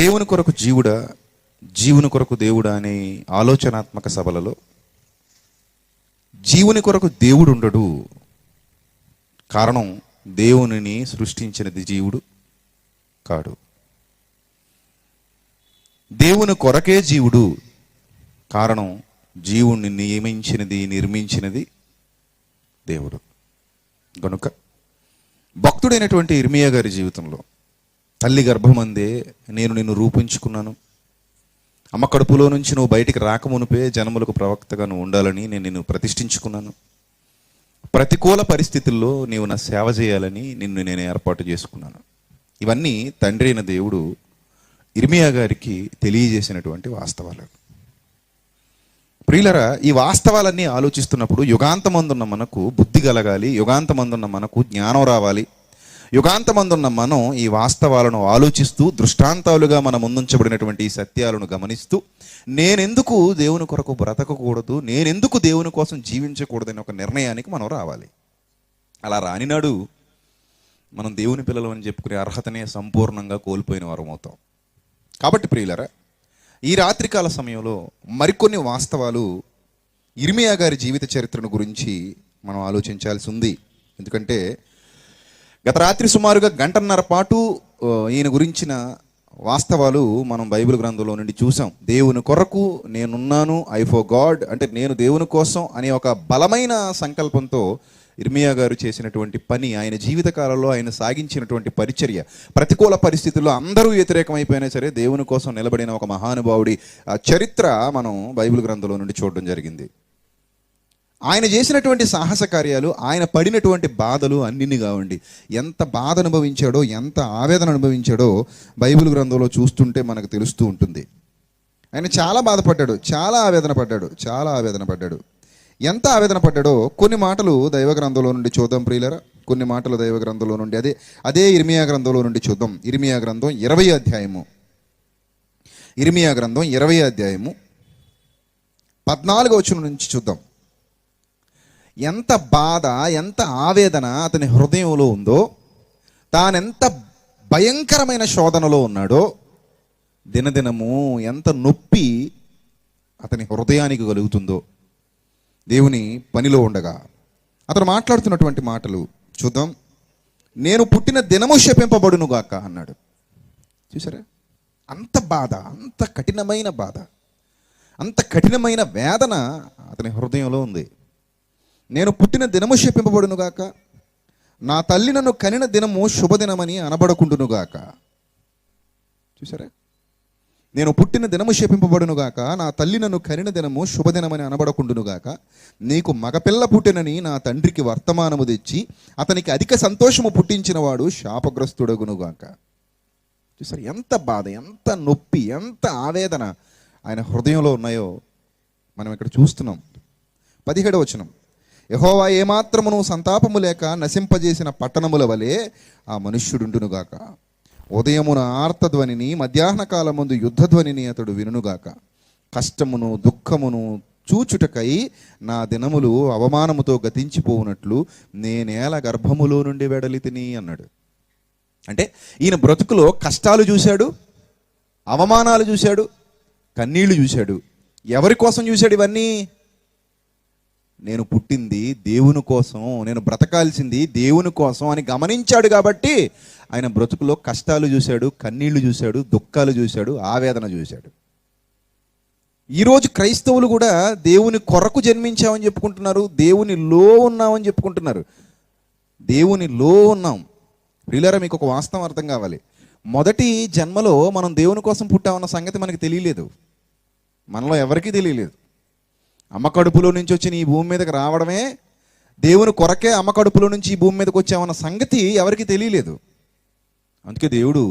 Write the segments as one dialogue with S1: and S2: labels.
S1: దేవుని కొరకు జీవుడా, జీవుని కొరకు దేవుడా అనే ఆలోచనాత్మక సభలలో జీవుని కొరకు దేవుడు ఉండడు. కారణం, దేవునిని సృష్టించినది జీవుడు కాడు. దేవుని కొరకే జీవుడు. కారణం, జీవుణ్ణి నియమించినది, నిర్మించినది దేవుడు. కనుక భక్తుడైనటువంటి ఇర్మియా గారి జీవితంలో తల్లి గర్భమందే నేను నిన్ను రూపించుకున్నాను, అమ్మ కడుపులో నుంచి నువ్వు బయటికి రాకమునిపే జనములకు ప్రవక్తగా నువ్వు ఉండాలని నేను నిన్ను ప్రతిష్ఠించుకున్నాను, ప్రతికూల పరిస్థితుల్లో నీవు నా సేవ చేయాలని నిన్ను నేను ఏర్పాటు చేసుకున్నాను. ఇవన్నీ తండ్రి అయిన దేవుడు ఇర్మియా గారికి తెలియజేసినటువంటి వాస్తవాలు. ప్రియులరా, ఈ వాస్తవాలన్నీ ఆలోచిస్తున్నప్పుడు యుగాంతమందున్న మనకు బుద్ధి కలగాలి, యుగాంతమందున్న మనకు జ్ఞానం రావాలి. యుగాంతమందున్న మనం ఈ వాస్తవాలను ఆలోచిస్తూ దృష్టాంతాలుగా మన ముందుంచబడినటువంటి ఈ సత్యాలను గమనిస్తూ నేనెందుకు దేవుని కొరకు బ్రతకకూడదు, నేనెందుకు దేవుని కోసం జీవించకూడదని ఒక నిర్ణయానికి మనం రావాలి. అలా రానినాడు మనం దేవుని పిల్లలు అని చెప్పుకునే అర్హతనే సంపూర్ణంగా కోల్పోయిన వారం అవుతాం. కాబట్టి ప్రియులరా, ఈ రాత్రికాల సమయంలో మరికొన్ని వాస్తవాలు ఇర్మియా గారి జీవిత చరిత్రను గురించి మనం ఆలోచించాల్సి ఉంది. ఎందుకంటే గత రాత్రి సుమారుగా గంటన్నర పాటు ఈయన గురించిన వాస్తవాలు మనం బైబిల్ గ్రంథంలో నుండి చూసాం. దేవుని కొరకు నేనున్నాను, ఐ ఫర్ గాడ్, అంటే నేను దేవుని కోసం అనే ఒక బలమైన సంకల్పంతో ఇర్మియా గారు చేసినటువంటి పని, ఆయన జీవితకాలంలో ఆయన సాగించినటువంటి పరిచర్య, ప్రతికూల పరిస్థితుల్లో అందరూ వ్యతిరేకమైపోయినా సరే దేవుని కోసం నిలబడిన ఒక మహానుభావుడి చరిత్ర మనం బైబిల్ గ్రంథంలో నుండి చూడడం జరిగింది. ఆయన చేసినటువంటి సాహస కార్యాలు, ఆయన పడినటువంటి బాధలు అన్నిన్ని కావండి, ఎంత బాధ అనుభవించాడో, ఎంత ఆవేదన అనుభవించాడో బైబిల్ గ్రంథంలో చూస్తుంటే మనకు తెలుస్తూ ఉంటుంది. ఆయన చాలా బాధపడ్డాడు, చాలా ఆవేదన పడ్డాడు. ఎంత ఆవేదన పడ్డాడో కొన్ని మాటలు దైవ గ్రంథంలో నుండి చూద్దాం ప్రియులరా. కొన్ని మాటలు దైవ గ్రంథంలో నుండి అదే ఇర్మియా గ్రంథంలో నుండి చూద్దాం. ఇర్మియా గ్రంథం 20వ అధ్యాయము, ఇర్మియా గ్రంథం 20వ అధ్యాయము 14వ వచనం నుంచి చూద్దాం. ఎంత బాధ, ఎంత ఆవేదన అతని హృదయంలో ఉందో, తానెంత భయంకరమైన శోధనలో ఉన్నాడో, దినదినము ఎంత నొప్పి అతని హృదయానికి కలుగుతుందో దేవుని పనిలో ఉండగా అతను మాట్లాడుతున్నటువంటి మాటలు చూద్దాం. నేను పుట్టిన దినము శపింపబడునుగాక అన్నాడు. చూసారా, అంత బాధ, అంత కఠినమైన బాధ, అంత కఠినమైన వేదన అతని హృదయంలో ఉంది. నేను పుట్టిన దినము శపింపబడునుగాక, నా తల్లి నన్ను కనిన దినము శుభదినమని అనబడకుండునుగాక. చూసారా, నేను పుట్టిన దినము శపింపబడునుగాక, నా తల్లి నన్ను కనిన దినము శుభదినమని అనబడకుండునుగాక. నీకు మగపిల్ల పుట్టినని నా తండ్రికి వర్తమానము తెచ్చి అతనికి అధిక సంతోషము పుట్టించిన వాడు శాపగ్రస్తుడగునుగాక. చూసారు, ఎంత బాధ, ఎంత నొప్పి, ఎంత ఆవేదన ఆయన హృదయంలో ఉన్నాయో మనం ఇక్కడ చూస్తున్నాం. 17వ వచనం, యెహోవా ఏమాత్రమును సంతాపము లేక నశింపజేసిన పట్టణముల వలె ఆ మనుష్యుడుండునుగాక. ఉదయమున ఆర్తధ్వనిని, మధ్యాహ్న కాలమందు యుద్ధధ్వనిని అతడు వినుగాక. కష్టమును దుఃఖమును చూచుటకై నా దినములు అవమానముతో గతించిపోవునట్లు నేనేల గర్భములో నుండి వెడలితిని అన్నాడు. అంటే ఈయన బ్రతుకులో కష్టాలు చూశాడు, అవమానాలు చూశాడు, కన్నీళ్లు చూశాడు. ఎవరి కోసం చూశాడు ఇవన్నీ? నేను పుట్టింది దేవుని కోసం, నేను బ్రతకాల్సింది దేవుని కోసం అని గమనించాడు. కాబట్టి ఆయన బ్రతుకులో కష్టాలు చూశాడు, కన్నీళ్లు చూశాడు, దుఃఖాలు చూశాడు, ఆవేదన చూశాడు. ఈరోజు క్రైస్తవులు కూడా దేవుని కొరకు జన్మించామని చెప్పుకుంటున్నారు, దేవునిలో ఉన్నామని చెప్పుకుంటున్నారు. దేవునిలో ఉన్నాం. ప్రియులారా, మీకు ఒక వాస్తవం అర్థం కావాలి. మొదటి జన్మలో మనం దేవుని కోసం పుట్టామన్న సంగతి మనకి తెలియలేదు, మనలో ఎవరికీ తెలియలేదు. అమ్మ కడుపులో నుంచి వచ్చిన ఈ భూమి మీదకి రావడమే, దేవుని కొరకే అమ్మ కడుపులో నుంచి ఈ భూమి మీదకి వచ్చామన్న సంగతి ఎవరికి తెలియలేదు. అందుకే దేవుడు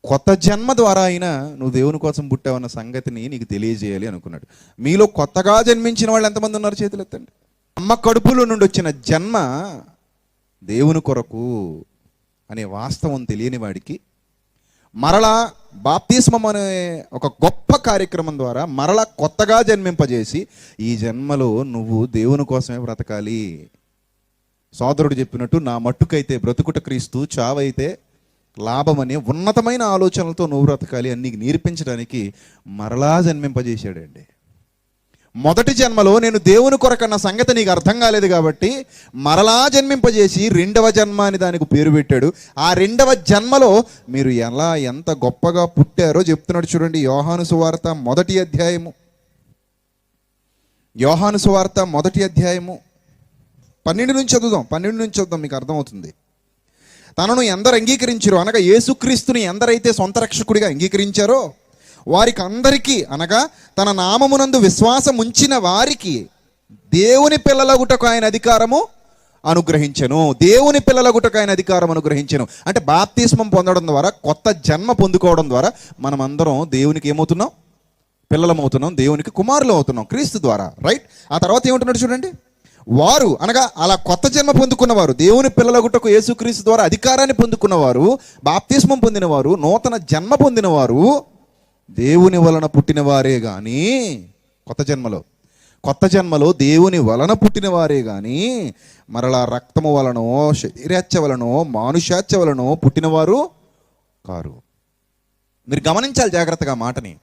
S1: కొత్త జన్మ ద్వారా అయినా నువ్వు దేవుని కోసం పుట్టావన్న సంగతిని నీకు తెలియజేయాలి అనుకున్నాడు. మీలో కొత్తగా జన్మించిన వాళ్ళు ఎంతమంది ఉన్నారు? చేతులు ఎత్తండి. అమ్మ కడుపులో నుండి వచ్చిన జన్మ దేవుని కొరకు అనే వాస్తవం తెలియని వాడికి మరలా బాప్తిస్మం అనే ఒక గొప్ప కార్యక్రమం ద్వారా మరలా కొత్తగా జన్మింపజేసి ఈ జన్మలో నువ్వు దేవుని కోసమే బ్రతకాలి. సోదరుడు చెప్పినట్టు, నా మట్టుకైతే బ్రతుకుట క్రీస్తు, చావైతే లాభం అనే ఉన్నతమైన ఆలోచనలతో నువ్వు బ్రతకాలి అని నీకు నేర్పించడానికి మరలా జన్మింపజేశాడండి. మొదటి జన్మలో నేను దేవుని కొరకన్న సంగతి నీకు అర్థం కాలేదు కాబట్టి మరలా జన్మింపజేసి రెండవ జన్మ అని దానికి పేరు పెట్టాడు. ఆ రెండవ జన్మలో మీరు ఎంత గొప్పగా పుట్టారో చెప్తున్నాడు. చూడండి, యోహాను సువార్త మొదటి అధ్యాయము 12 నుంచి చదువుదాం, మీకు అర్థమవుతుంది. తనను ఎందరు అంగీకరించారో అనగా యేసుక్రీస్తుని ఎందరైతే సొంత రక్షకుడిగా అంగీకరించారో వారికి అందరికీ అనగా తన నామమునందు విశ్వాసం ఉంచిన వారికి దేవుని పిల్లలగుటకు ఆయన అధికారము అనుగ్రహించెను. దేవుని పిల్లలగుటకు ఆయన అధికారం అనుగ్రహించెను అంటే బాప్తిస్మం పొందడం ద్వారా, కొత్త జన్మ పొందుకోవడం ద్వారా మనం అందరం దేవునికి ఏమవుతున్నాం? పిల్లలమవుతున్నాం, దేవునికి కుమారులు అవుతున్నాం క్రీస్తు ద్వారా. రైట్. ఆ తర్వాత ఏమంటున్నాడు చూడండి, వారు అనగా అలా కొత్త జన్మ పొందుకున్నవారు, దేవుని పిల్లలగుటకు యేసుక్రీస్తు ద్వారా అధికారాన్ని పొందుకున్నవారు, బాప్తిస్మం పొందినవారు, నూతన జన్మ పొందినవారు దేవుని వలన పుట్టినవారే కానీ కొత్త జన్మలో దేవుని వలన పుట్టినవారే కానీ మరలా రక్తము వలనో శరీరేచ్ఛ వలనో మానుషేచ్ఛ వలనో పుట్టినవారు కారు. మీరు గమనించాలి జాగ్రత్తగా మాటని.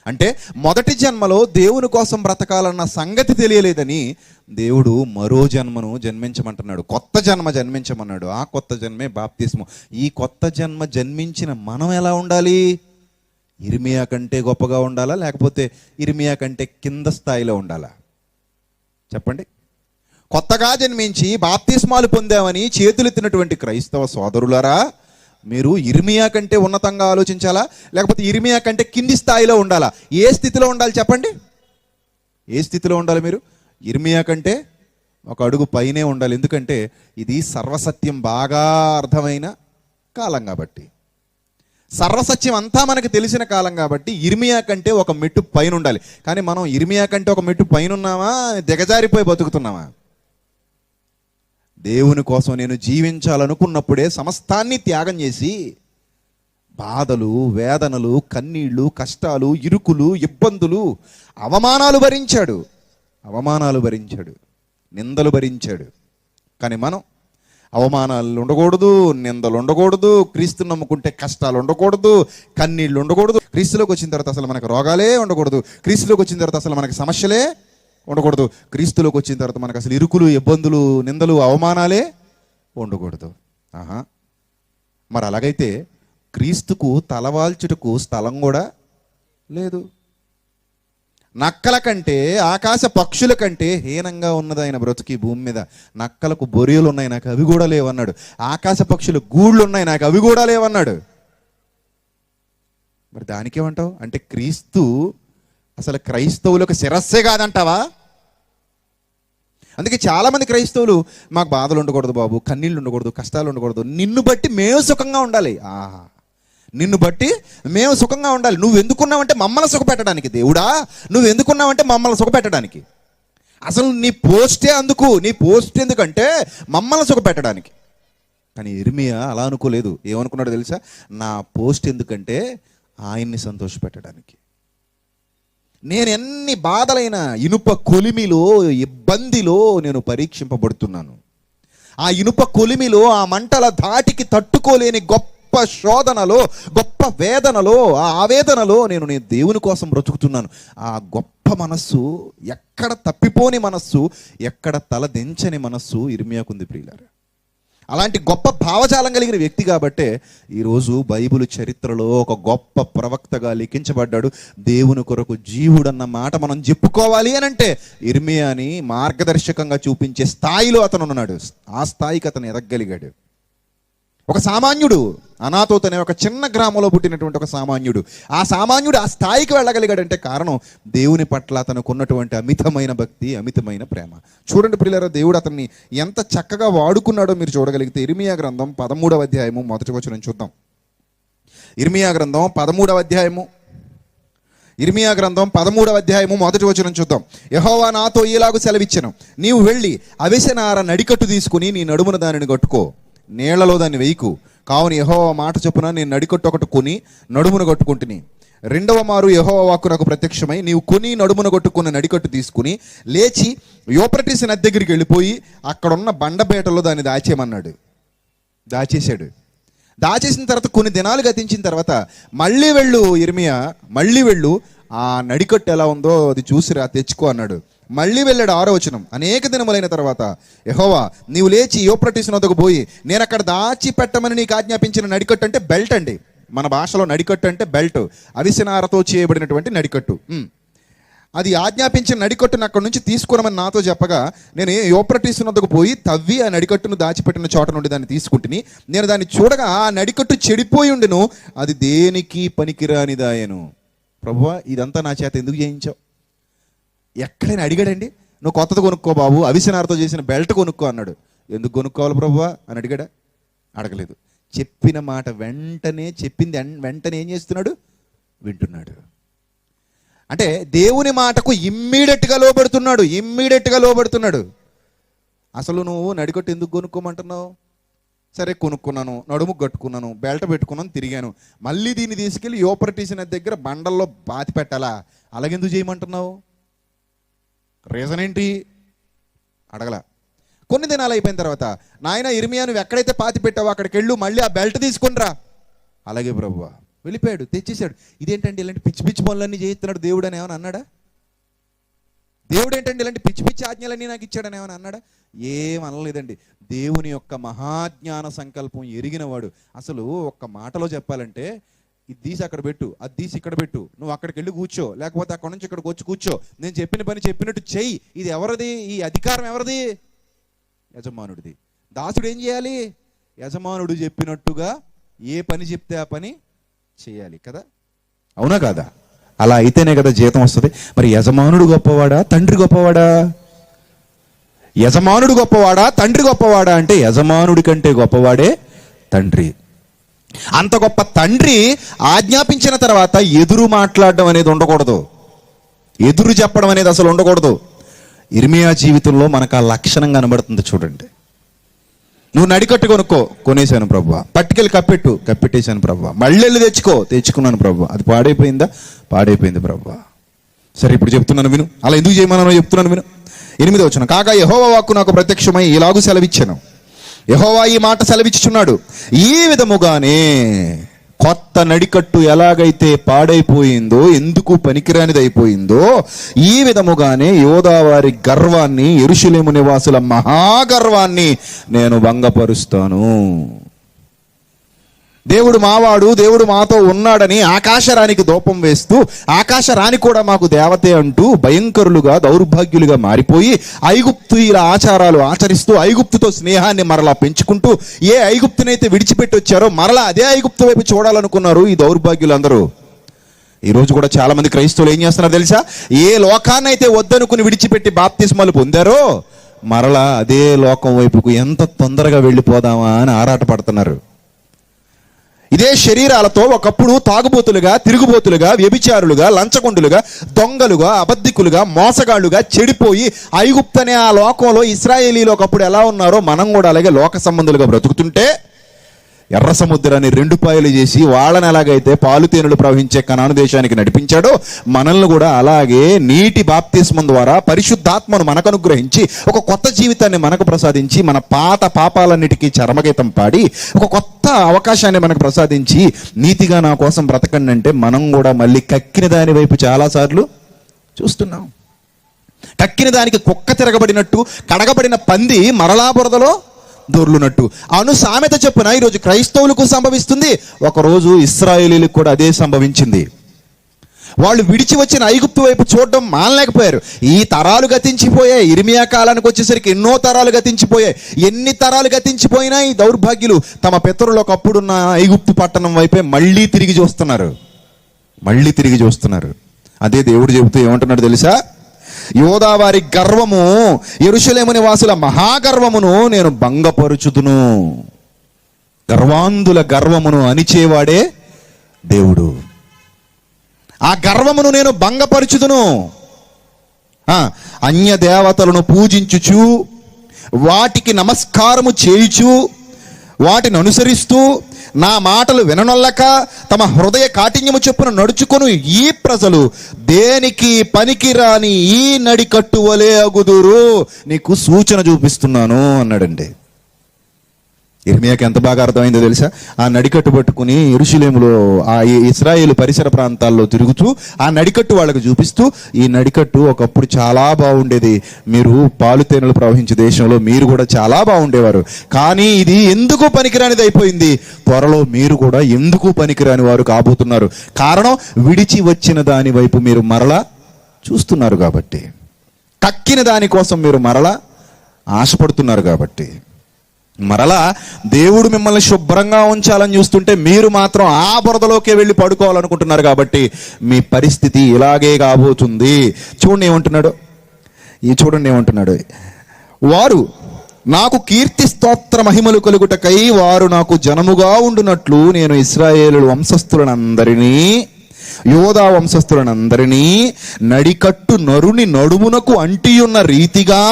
S1: అంటే మొదటి జన్మలో దేవుని కోసం బ్రతకాలన్న సంగతి తెలియలేదని దేవుడు మరో జన్మను జన్మించమంటున్నాడు, కొత్త జన్మ జన్మించమన్నాడు. ఆ కొత్త జన్మే బాప్తిస్మం. ఈ కొత్త జన్మ జన్మించిన మనం ఎలా ఉండాలి? ఇర్మియా కంటే గొప్పగా ఉండాలా, లేకపోతే ఇర్మియా కంటే కింద స్థాయిలో ఉండాలా? చెప్పండి. కొత్తగా జన్మించి బాప్తిస్మాలు పొందామని చేతులెత్తినటువంటి క్రైస్తవ సోదరులారా, మీరు ఇర్మియా కంటే ఉన్నతంగా ఆలోచించాలా, లేకపోతే ఇర్మియా కంటే కింది స్థాయిలో ఉండాలా? ఏ స్థితిలో ఉండాలి చెప్పండి? ఏ స్థితిలో ఉండాలి మీరు? ఇర్మియా కంటే ఒక అడుగు పైనే ఉండాలి. ఎందుకంటే ఇది సర్వసత్యం బాగా అర్థమైన కాలం కాబట్టి, సర్వసత్యం అంతా మనకు తెలిసిన కాలం కాబట్టి ఇర్మియా కంటే ఒక మెట్టు పైన ఉండాలి. కానీ మనం ఇర్మియా కంటే ఒక మెట్టు పైన ఉన్నామా, దిగజారిపోయి బతుకుతున్నామా? దేవుని కోసం నేను జీవించాలనుకున్నప్పుడే సమస్తాన్ని త్యాగం చేసి బాధలు, వేదనలు, కన్నీళ్లు, కష్టాలు, ఇరుకులు, ఇబ్బందులు, అవమానాలు భరించాడు, నిందలు భరించాడు. కానీ మనం అవమానాలు ఉండకూడదు, నిందలు ఉండకూడదు, క్రీస్తుని నమ్ముకుంటే కష్టాలు ఉండకూడదు, కన్నీళ్ళు ఉండకూడదు, క్రీస్తులోకి వచ్చిన తర్వాత అసలు మనకు రోగాలే ఉండకూడదు, క్రీస్తులోకి వచ్చిన తర్వాత అసలు మనకి సమస్యలే ఉండకూడదు, క్రీస్తులోకి వచ్చిన తర్వాత మనకు అసలు ఇరుకులు, ఇబ్బందులు, నిందలు, అవమానాలే ఉండకూడదు. మరి అలాగైతే క్రీస్తుకు తలవాల్చుటకు స్థలం కూడా లేదు. నక్కల కంటే, ఆకాశ పక్షుల కంటే హీనంగా ఉన్నది ఆయన బ్రతుకి భూమి మీద. నక్కలకు బొరియలు ఉన్నాయి, నాకు అవి కూడా లేవన్నాడు. ఆకాశ పక్షులు గూళ్ళు ఉన్నాయి, నాకు అవి కూడా లేవన్నాడు. మరి దానికేమంటావు? అంటే క్రీస్తు అసలు క్రైస్తవులకు శిరస్సే కాదంటావా? అందుకే చాలామంది క్రైస్తవులు, మాకు బాధలు ఉండకూడదు బాబు, కన్నీళ్ళు ఉండకూడదు, కష్టాలు ఉండకూడదు, నిన్ను బట్టి మేము సుఖంగా ఉండాలి. నిన్ను బట్టి మేము సుఖంగా ఉండాలి. నువ్వు ఎందుకున్నావంటే మమ్మల్ని సుఖపెట్టడానికి. దేవుడా, నువ్వు ఎందుకున్నావంటే మమ్మల్ని సుఖపెట్టడానికి. అసలు నీ పోస్టే అందుకు, నీ పోస్ట్ ఎందుకంటే మమ్మల్ని సుఖపెట్టడానికి. కానీ ఇర్మియా అలా అనుకోలేదు. ఏమనుకున్నాడో తెలుసా? నా పోస్ట్ ఎందుకంటే ఆయన్ని సంతోషపెట్టడానికి. నేను ఎన్ని బాధలైన ఇనుప కొలిమిలో, ఇబ్బందిలో నేను పరీక్షింపబడుతున్నాను. ఆ ఇనుప కొలిమిలో, ఆ మంటల ధాటికి తట్టుకోలేని గొప్ప శోధనలో, గొప్ప వేదనలో, ఆ ఆవేదనలో నేను దేవుని కోసం బ్రతుకుతున్నాను. ఆ గొప్ప మనస్సు, ఎక్కడ తప్పిపోని మనస్సు, ఎక్కడ తలదించని మనస్సు ఇర్మియాకుంది ప్రియులారా. అలాంటి గొప్ప భావజాలం కలిగిన వ్యక్తి కాబట్టే ఈరోజు బైబిల్ చరిత్రలో ఒక గొప్ప ప్రవక్తగా లిఖించబడ్డాడు. దేవుని కొరకు జీవుడన్న మాట మనం చెప్పుకోవాలి అని అంటే ఇర్మియాని మార్గదర్శకంగా చూపించే స్థాయిలో అతను ఉన్నాడు. ఆ స్థాయికి అతను ఎదగలిగాడు. ఒక సామాన్యుడు, అనాతోత్ అనే ఒక చిన్న గ్రామంలో పుట్టినటువంటి ఒక సామాన్యుడు. ఆ సామాన్యుడు ఆ స్థాయికి వెళ్ళగలిగాడంటే కారణం దేవుని పట్ల అతనికి ఉన్నటువంటి అమితమైన భక్తి, అమితమైన ప్రేమ. చూడండి ప్రియులారా, దేవుడు అతన్ని ఎంత చక్కగా వాడుకున్నాడో మీరు చూడగలిగితే ఇర్మియా గ్రంథం 13వ అధ్యాయము మొదటి వచనం చూద్దాం. ఇర్మియా గ్రంథం 13వ అధ్యాయము మొదటి వచనం చూద్దాం. యెహోవా నాతో ఈలాగు సెలవిచ్చెను, నీవు వెళ్ళి అవిసెనార నడికట్టు తీసుకుని నీ నడుమున దానిని కట్టుకో, నీళ్లలో దాన్ని వేయకు. కావున యెహోవా మాట చొప్పున నేను నడికట్టు ఒకటి కొని నడుమును కట్టుకుంటుని. రెండవ మారు యెహోవా వాక్కు నాకు ప్రత్యక్షమై, నీవు కొని నడుమును కట్టుకున్న నడికట్టు తీసుకుని లేచి యూఫ్రటీసు నది దగ్గరికి వెళ్ళిపోయి అక్కడున్న బండబేటలో దాన్ని దాచేయమన్నాడు. దాచేశాడు. దాచేసిన తర్వాత కొన్ని దినాలు గతించిన తర్వాత మళ్ళీ వెళ్ళు ఇర్మియా, మళ్ళీ వెళ్ళు, ఆ నడికట్టు ఎలా ఉందో అది చూసిరా, తెచ్చుకో అన్నాడు. మళ్ళీ వెళ్ళాడు. 6వ వచనం. అనేక దినములైన తర్వాత యెహోవా నీవు లేచి యూఫ్రటీసు నద్దకు పోయి నేను అక్కడ దాచి పెట్టమని నీకు ఆజ్ఞాపించిన నడికట్టు, అంటే బెల్ట్ అండి, మన భాషలో నడికట్టు అంటే బెల్ట్, అవిసెనారతో చేయబడినటువంటి నడికట్టు. అది ఆజ్ఞాపించిన నడికట్టును అక్కడి నుంచి తీసుకురమని నాతో చెప్పగా నేను యూఫ్రటీసు నద్దకు పోయి తవ్వి ఆ నడికట్టును దాచిపెట్టిన చోట నుండి దాన్ని తీసుకుంటుని నేను దాన్ని చూడగా ఆ నడికట్టు చెడిపోయి ఉండెను, అది దేనికి పనికిరానిదాయను. ప్రభువా ఇదంతా నా చేత ఎందుకు చేయించావు? ఎక్కడైనా అడిగాడండి? నువ్వు కొత్తది కొనుక్కో బాబు, అవిసెనారతో చేసిన బెల్ట్ కొనుక్కో అన్నాడు. ఎందుకు కొనుక్కోవాలి ప్రభువా అని అడిగాడా? అడగలేదు. చెప్పిన మాట వెంటనే, చెప్పింది వెంటనే ఏం చేస్తున్నాడు? వింటున్నాడు. అంటే దేవుని మాటకు ఇమ్మీడియట్గా లోబడుతున్నాడు. అసలు నువ్వు నడికట్టు ఎందుకు కొనుక్కోమంటున్నావు? సరే కొనుక్కున్నాను, నడుము కట్టుకున్నాను, బెల్ట్ పెట్టుకున్నాను, తిరిగాను, మళ్ళీ దీన్ని తీసుకెళ్ళి యూఫ్రటీసు నది దగ్గర బండల్లో బాతి పెట్టాలా? అలాగెందుకు చేయమంటున్నావు? రీజన్ ఏంటి? అడగలా. కొన్ని దినాలు అయిపోయిన తర్వాత నాయన ఇర్మియా నువ్వు ఎక్కడైతే పాతి పెట్టావో అక్కడికి వెళ్ళు, మళ్ళీ ఆ బెల్ట్ తీసుకునిరా. అలాగే ప్రభువా. వెళ్ళిపోయాడు, తెచ్చేసాడు. ఇదేంటండి ఇలాంటి పిచ్చి పిచ్చి పనులన్నీ చేస్తున్నాడు దేవుడు అని ఏమైనా అన్నాడా? దేవుడు ఏంటండి ఇలాంటి పిచ్చి పిచ్చి ఆజ్ఞలన్నీ నాకు ఇచ్చాడని ఏమైనా అన్నాడా? ఏం అనలేదండి. దేవుని యొక్క మహాజ్ఞాన సంకల్పం ఎరిగినవాడు. అసలు ఒక్క మాటలో చెప్పాలంటే, ఇది తీసి అక్కడ పెట్టు, అది తీసి ఇక్కడ పెట్టు, నువ్వు అక్కడికి వెళ్ళి కూర్చో, లేకపోతే అక్కడ నుంచి ఇక్కడికి వచ్చి కూర్చో, నేను చెప్పిన పని చెప్పినట్టు చెయ్యి. ఇది ఎవరిది? ఈ అధికారం ఎవరిది? యజమానుడిది. దాసుడు ఏం చేయాలి? యజమానుడు చెప్పినట్టుగా ఏ పని చెప్తే ఆ పని చేయాలి కదా, అవునా కాదా? అలా అయితేనే కదా జీతం వస్తుంది. మరి యజమానుడు గొప్పవాడా, తండ్రి గొప్పవాడా? యజమానుడు గొప్పవాడా, తండ్రి గొప్పవాడా అంటే యజమానుడి కంటే గొప్పవాడే తండ్రి. అంత గొప్ప తండ్రి ఆజ్ఞాపించిన తర్వాత ఎదురు మాట్లాడడం అనేది ఉండకూడదు, ఎదురు చెప్పడం అనేది అసలు ఉండకూడదు. ఇర్మియా జీవితంలో మనకు ఆ లక్షణం కనబడుతుంది చూడండి. నువ్వు నడికట్టు కొనుక్కో, కొనేసాను ప్రభువా. పట్టుకెళ్ళి కప్పెట్టేశాను ప్రభువా. మళ్ళీ వెళ్ళి తెచ్చుకున్నాను ప్రభువా. అది పాడైపోయింది ప్రభువా. సరే ఇప్పుడు చెప్తున్నాను విను, అలా ఎందుకు చేయమన్నానో చెప్తున్నాను విను. 8వ వచనం. కాగా యెహోవా వాక్కు నాకు ప్రత్యక్షమై ఇలాగు సెలవిచ్చాను. యెహోవా ఈ మాట సెలవిచ్చుచున్నాడు, ఈ విధముగానే కొత్త నడికట్టు ఎలాగైతే పాడైపోయిందో, ఎందుకు పనికిరానిది అయిపోయిందో, ఈ విధముగానే యోధా వారి గర్వాన్ని, యెరూషలేము నివాసుల మహాగర్వాన్ని నేను భంగపరుస్తాను. దేవుడు మావాడు, దేవుడు మాతో ఉన్నాడని ఆకాశరానికి దూపం వేస్తూ, ఆకాశరాణి కూడా మాకు దేవతే అంటూ భయంకరులుగా, దౌర్భాగ్యులుగా మారిపోయి ఐగుప్తుల ఆచారాలు ఆచరిస్తూ ఐగుప్తుతో స్నేహాన్ని మరలా పెంచుకుంటూ, ఏ ఐగుప్తునైతే విడిచిపెట్టి వచ్చారో మరలా అదే ఐగుప్తు వైపు చూడాలనుకున్నారు ఈ దౌర్భాగ్యులందరూ. ఈరోజు కూడా చాలా మంది క్రైస్తవులు ఏం చేస్తున్నారు తెలుసా? ఏ లోకాన్నైతే వద్దనుకుని విడిచిపెట్టి బాప్తిస్మాలు పొందారో మరలా అదే లోకం వైపుకు ఎంత తొందరగా వెళ్ళిపోదామా అని ఆరాటపడుతున్నారు. ఇదే శరీరాలతో ఒకప్పుడు తాగుబోతులుగా, తిరుగుబోతులుగా, వ్యభిచారులుగా, లంచగొండులుగా, దొంగలుగా, అబద్ధికులుగా, మోసగాళ్లుగా చెడిపోయి ఐగుప్తు అనే ఆ లోకంలో ఇశ్రాయేలీలు ఒకప్పుడు ఎలా ఉన్నారో మనం కూడా అలాగే లోక సంబంధులుగా బ్రతుకుతుంటే, ఎర్ర సముద్రాన్ని 2 పాయలు చేసి వాళ్ళని ఎలాగైతే పాలు తేనెలు ప్రవహించే కనాను దేశానికి నడిపించాడో మనల్ని కూడా అలాగే నీటి బాప్తిస్మం ద్వారా పరిశుద్ధాత్మను మనకు అనుగ్రహించి ఒక కొత్త జీవితాన్ని మనకు ప్రసాదించి, మన పాత పాపాలన్నిటికీ చరమగీతం పాడి ఒక కొత్త అవకాశాన్ని మనకు ప్రసాదించి నీతిగా నా కోసం బ్రతకండి అంటే మనం కూడా మళ్ళీ కక్కిన దాని వైపు చాలాసార్లు చూస్తున్నాం. కక్కిన దానికి కుక్క తిరగబడినట్టు, కడగబడిన పంది మరలా బురదలో దొర్లునట్టు అను సామెత చెప్పున ఈరోజు క్రైస్తవులకు సంభవిస్తుంది. ఒకరోజు ఇశ్రాయేలీలకు కూడా అదే సంభవించింది. వాళ్ళు విడిచి వచ్చిన ఐగుప్తు వైపు చూడడం మానలేకపోయారు. ఈ తరాలు గతించిపోయాయి. ఇర్మియా కాలానికి వచ్చేసరికి ఎన్నో తరాలు గతించిపోయాయి. ఎన్ని తరాలు గతించిపోయినా ఈ దౌర్భాగ్యులు తమ పితరులు ఒకప్పుడున్న ఐగుప్తు పట్టణం వైపే మళ్ళీ తిరిగి చూస్తున్నారు. అదే దేవుడు చెబుతూ ఏమంటున్నాడు తెలుసా? యోధా వారి గర్వము, యెరూషలేము నివాసుల మహాగర్వమును నేను భంగపరుచుదును. గర్వాంధుల గర్వమును అణిచేవాడే దేవుడు. ఆ గర్వమును నేను భంగపరుచుదును. అన్య దేవతలను పూజించుచు, వాటికి నమస్కారము చేయుచు, వాటిని అనుసరిస్తూ నా మాటలు విననొల్లక తమ హృదయ కాఠిన్యము చొప్పున నడుచుకొను ఈ ప్రజలు దేనికి పనికిరాని ఈ నడికట్టు వలె అగుదురు. నీకు సూచన చూపిస్తున్నాను అన్నాడండి. ఇర్మియాకి ఎంత బాగా అర్థమైందో తెలుసా? ఆ నడికట్టు పట్టుకుని యెరూషలేములో ఆ ఇశ్రాయేలు పరిసర ప్రాంతాల్లో తిరుగుతూ ఆ నడికట్టు వాళ్ళకు చూపిస్తూ, ఈ నడికట్టు ఒకప్పుడు చాలా బాగుండేది, మీరు పాలు తేనెలు ప్రవహించే దేశంలో మీరు కూడా చాలా బాగుండేవారు, కానీ ఇది ఎందుకు పనికిరానిది అయిపోయింది, త్వరలో మీరు కూడా ఎందుకు పనికిరాని వారు కాబోతున్నారు. కారణం, విడిచి వచ్చిన దాని వైపు మీరు మరలా చూస్తున్నారు కాబట్టి, కక్కిన దానికోసం మీరు మరలా ఆశపడుతున్నారు కాబట్టి. మరలా దేవుడు మిమ్మల్ని శుభ్రంగా ఉంచాలని చూస్తుంటే మీరు మాత్రం ఆ బురదలోకే వెళ్ళి పడుకోవాలనుకుంటున్నారు కాబట్టి మీ పరిస్థితి ఇలాగే కాబోతుంది. చూడండి ఏమంటున్నాడు, వారు నాకు కీర్తి స్తోత్ర మహిమలు కలుగుటకై వారు నాకు జనముగా ఉండునట్లు నేను ఇశ్రాయేలు వంశస్థులనందరినీ, యోధా వంశస్థులనందరినీ నడికట్టు నరుని నడుమునకు అంటియున్న రీతిగా